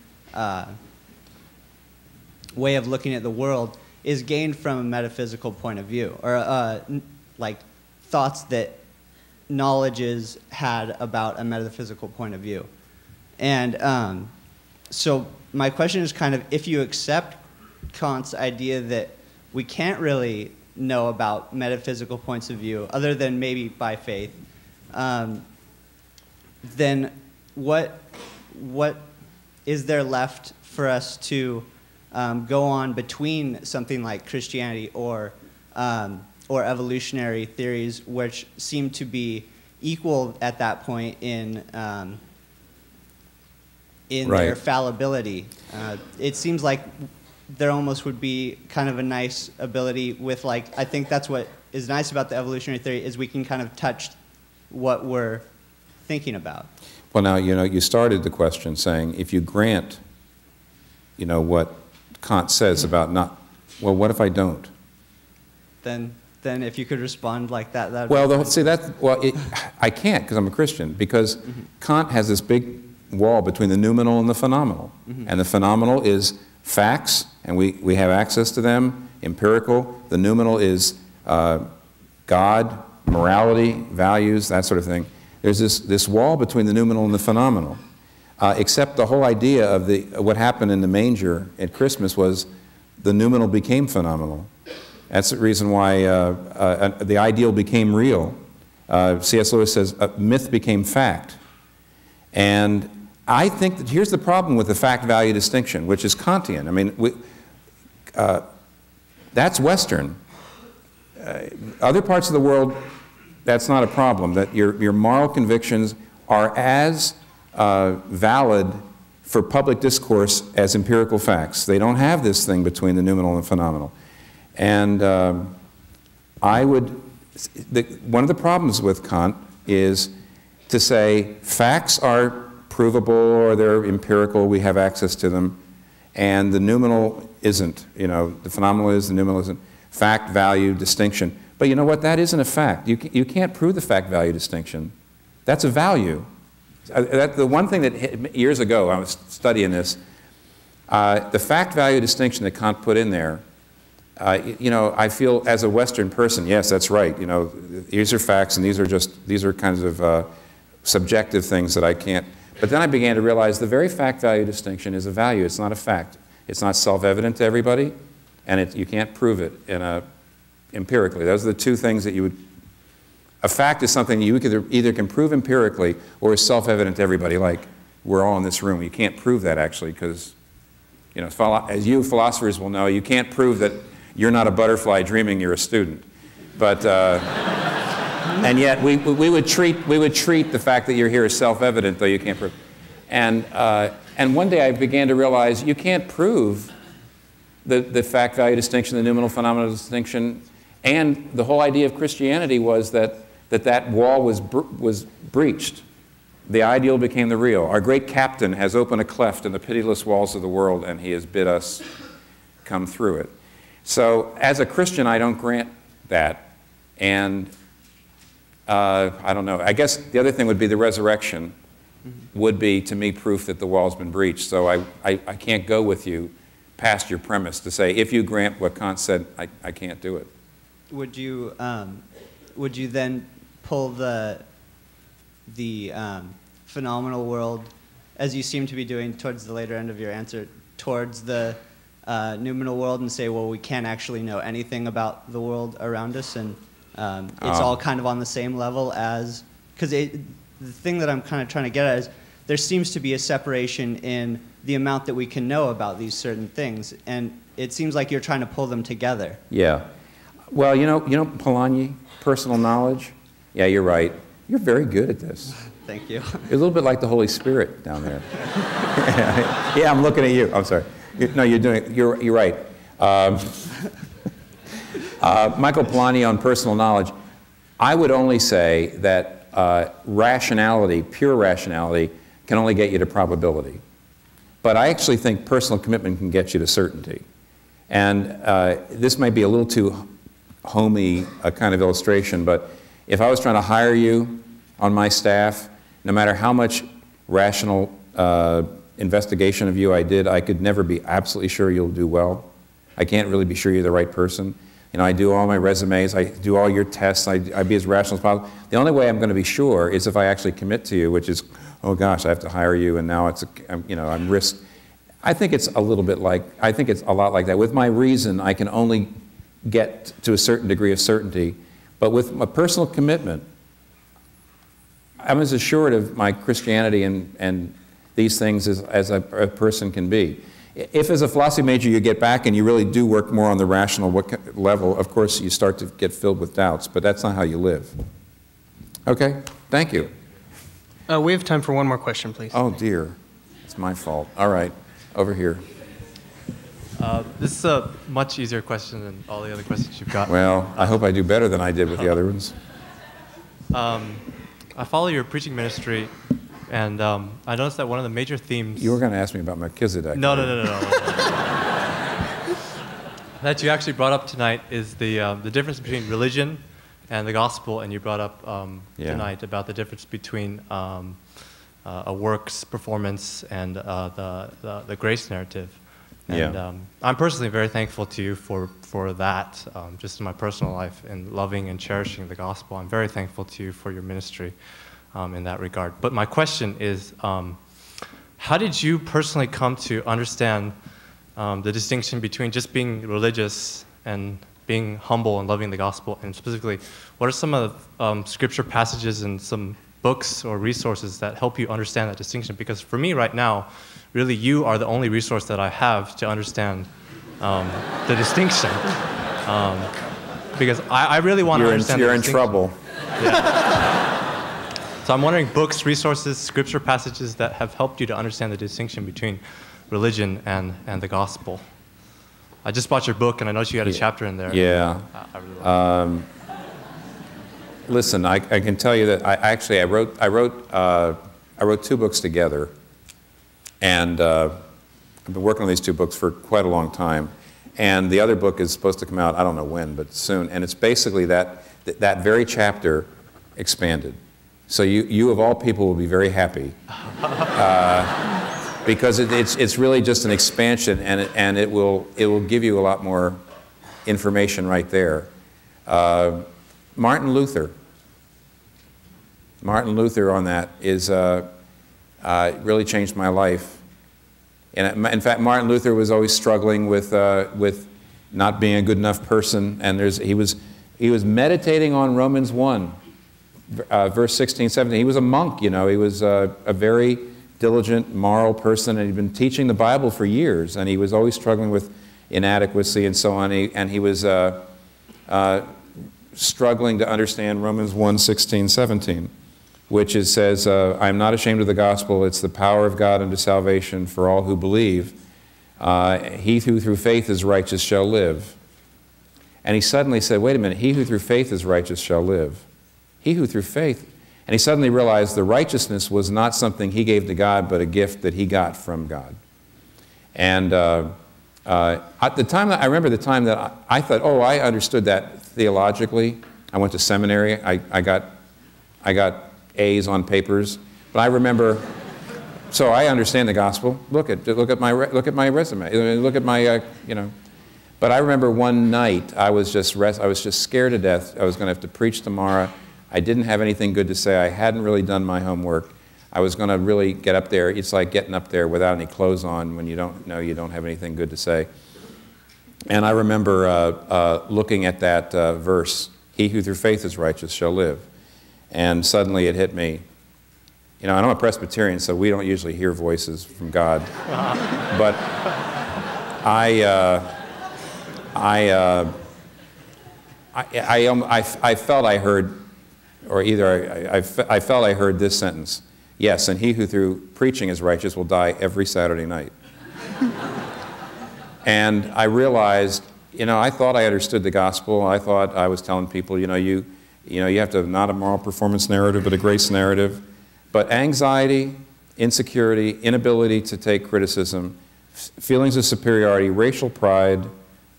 way of looking at the world is gained from a metaphysical point of view, or like thoughts that knowledges had about a metaphysical point of view. And so my question is kind of, if you accept Kant's idea that we can't really know about metaphysical points of view other than maybe by faith, then what is there left for us to go on between something like Christianity or evolutionary theories, which seem to be equal at that point in their fallibility? It seems like there almost would be kind of a nice ability with, like, I think that's what is nice about the evolutionary theory, is we can kind of touch what we're thinking about. Well, now, you started the question saying, if you grant, what Kant says about not, well, what if I don't? Then if you could respond like that, that would well, I can't, because I'm a Christian, because Kant has this big wall between the noumenal and the phenomenal. And the phenomenal is facts, and we have access to them, empirical. The noumenal is God, morality, values, that sort of thing. There's this wall between the noumenal and the phenomenal. Except the whole idea of what happened in the manger at Christmas was the noumenal became phenomenal. That's the reason why the ideal became real. C.S. Lewis says myth became fact. And I think that here's the problem with the fact-value distinction, which is Kantian. I mean, that's Western. Other parts of the world, that's not a problem, that your moral convictions are as valid for public discourse as empirical facts. They don't have this thing between the noumenal and the phenomenal. And one of the problems with Kant is to say facts are provable or they're empirical, we have access to them, and the noumenal isn't. The phenomenal is, the noumenal isn't. Fact, value, distinction. But you know what? That isn't a fact. You can't prove the fact-value distinction. That's a value. The one thing that years ago, I was studying this, the fact-value distinction that Kant put in there, you know, I feel as a Western person, yes, that's right. You know, these are facts, and these are kinds of subjective things that I can't. But then I began to realize the very fact-value distinction is a value. It's not a fact. It's not self-evident to everybody, and you can't prove it empirically. Those are the two things that you would. A fact is something you either can prove empirically or is self-evident to everybody. Like we're all in this room. You can't prove that actually because, you know, as you philosophers will know, you can't prove that you're not a butterfly dreaming you're a student. But and yet we would treat the fact that you're here as self-evident, though you can't prove. And one day I began to realize you can't prove the fact-value distinction, the noumenal phenomenal distinction, and the whole idea of Christianity was that wall was breached. The ideal became the real. Our great captain has opened a cleft in the pitiless walls of the world, and he has bid us come through it. So as a Christian, I don't grant that. And I don't know. I guess the other thing would be the resurrection would be, to me, proof that the wall's been breached. So I can't go with you past your premise to say, if you grant what Kant said, I can't do it. Would you then pull the phenomenal world, as you seem to be doing towards the later end of your answer, towards the noumenal world and say, well, we can't actually know anything about the world around us, and it's all kind of on the same level as, because the thing that I'm kind of trying to get at is there seems to be a separation in the amount that we can know about these certain things, and it seems like you're trying to pull them together. Yeah. Well, you know Polanyi, personal knowledge? Yeah, you're right. You're very good at this. Thank you. You're a little bit like the Holy Spirit down there. Yeah, I'm looking at you. I'm sorry. No, you're right. Michael Polanyi on personal knowledge. I would only say that rationality, pure rationality, can only get you to probability. But I actually think personal commitment can get you to certainty. And this might be a little too homey a kind of illustration, but if I was trying to hire you on my staff, no matter how much rational investigation of you I did, I could never be absolutely sure you'll do well. I can't really be sure you're the right person. You know, I do all my resumes, I do all your tests, I be as rational as possible. The only way I'm going to be sure is if I actually commit to you, which is, oh gosh, I have to hire you, and now I'm risked. I think it's a little bit like, I think it's a lot like that. With my reason, I can only get to a certain degree of certainty, but with my personal commitment, I'm as assured of my Christianity and these things as a person can be. If as a philosophy major you get back and you really do work more on the rational level, of course you start to get filled with doubts, but that's not how you live. Okay, thank you. We have time for one more question, please. Oh dear, it's my fault. All right, over here. This is a much easier question than all the other questions you've got. Well, I hope I do better than I did with the other ones. I follow your preaching ministry, and I noticed that one of the major themes... You were going to ask me about Melchizedek. No. That you actually brought up tonight is the difference between religion and the gospel, and you brought up tonight about the difference between a works performance and the grace narrative. And I'm personally very thankful to you for that, just in my personal life, and loving and cherishing the gospel. I'm very thankful to you for your ministry in that regard. But my question is, how did you personally come to understand the distinction between just being religious and being humble and loving the gospel? And specifically, what are some of the scripture passages and some books or resources that help you understand that distinction? Because for me right now, really, you are the only resource that I have to understand the distinction. Because I really want to understand You're in trouble. Yeah. So I'm wondering books, resources, scripture passages that have helped you to understand the distinction between religion and the gospel. I just bought your book, and I noticed you had a chapter in there. Yeah. I really like it. Listen, I can tell you that I wrote two books together. And I've been working on these two books for quite a long time. And the other book is supposed to come out, I don't know when, but soon. And it's basically that very chapter expanded. So you of all people will be very happy. Because it's really just an expansion, and it will give you a lot more information right there. Martin Luther on that is really changed my life. And in fact, Martin Luther was always struggling with not being a good enough person, and he was meditating on Romans 1, verse 16, 17. He was a monk, you know. He was a very diligent, moral person, and he'd been teaching the Bible for years, and he was always struggling with inadequacy and so on. And he was struggling to understand Romans 1, 16, 17. Which says, I am not ashamed of the gospel. It's the power of God unto salvation for all who believe. He who through faith is righteous shall live. And he suddenly said, wait a minute, he who through faith is righteous shall live. He who through faith. And he suddenly realized the righteousness was not something he gave to God, but a gift that he got from God. And at the time, I remember the time that I thought, oh, I understood that theologically. I went to seminary. I got A's on papers, but I remember. So I understand the gospel. Look at my resume. Look at my you know. But I remember one night I was just scared to death. I was going to have to preach tomorrow. I didn't have anything good to say. I hadn't really done my homework. I was going to really get up there. It's like getting up there without any clothes on when you don't know you don't have anything good to say. And I remember looking at that verse, "He who through faith is righteous shall live." And suddenly it hit me. You know, and I'm a Presbyterian, so we don't usually hear voices from God. But I felt I heard, or either I felt I heard this sentence: yes, and he who through preaching is righteous will die every Saturday night. And I realized, you know, I thought I understood the gospel. I thought I was telling people, you have to have not a moral performance narrative, but a grace narrative. But anxiety, insecurity, inability to take criticism, feelings of superiority, racial pride,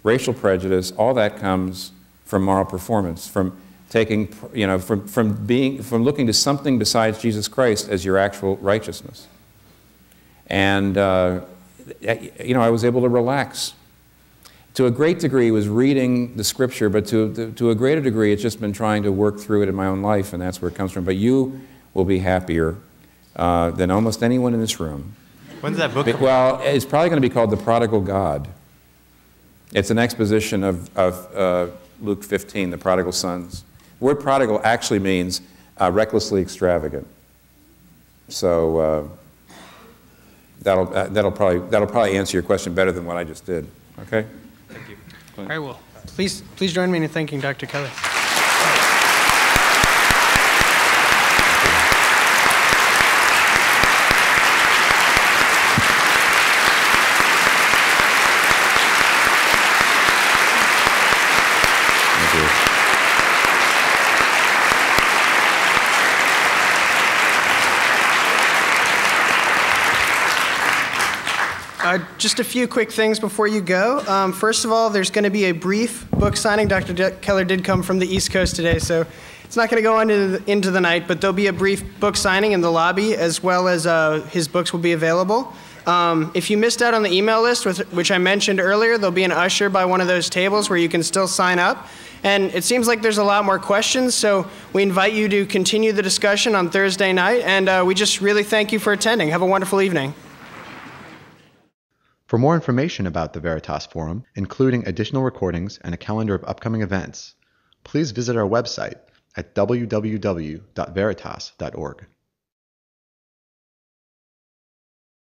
racial prejudice, all that comes from moral performance, from taking, from looking to something besides Jesus Christ as your actual righteousness. And, I was able to relax. To a great degree, it was reading the scripture, but to a greater degree, it's just been trying to work through it in my own life, and that's where it comes from. But you will be happier than almost anyone in this room. When's that book? Well, it's probably going to be called The Prodigal God. It's an exposition of Luke 15, the prodigal sons. The word prodigal actually means recklessly extravagant. So that'll probably answer your question better than what I just did. Okay. Thank you. All right, well, please join me in thanking Dr. Keller. Just a few quick things before you go. First of all, there's going to be a brief book signing. Dr. Keller did come from the East Coast today, so it's not going to go on into the night, but there'll be a brief book signing in the lobby, as well as his books will be available. If you missed out on the email list, which I mentioned earlier, there'll be an usher by one of those tables where you can still sign up. And it seems like there's a lot more questions, so we invite you to continue the discussion on Thursday night, and we just really thank you for attending. Have a wonderful evening. For more information about the Veritas Forum, including additional recordings and a calendar of upcoming events, please visit our website at www.veritas.org.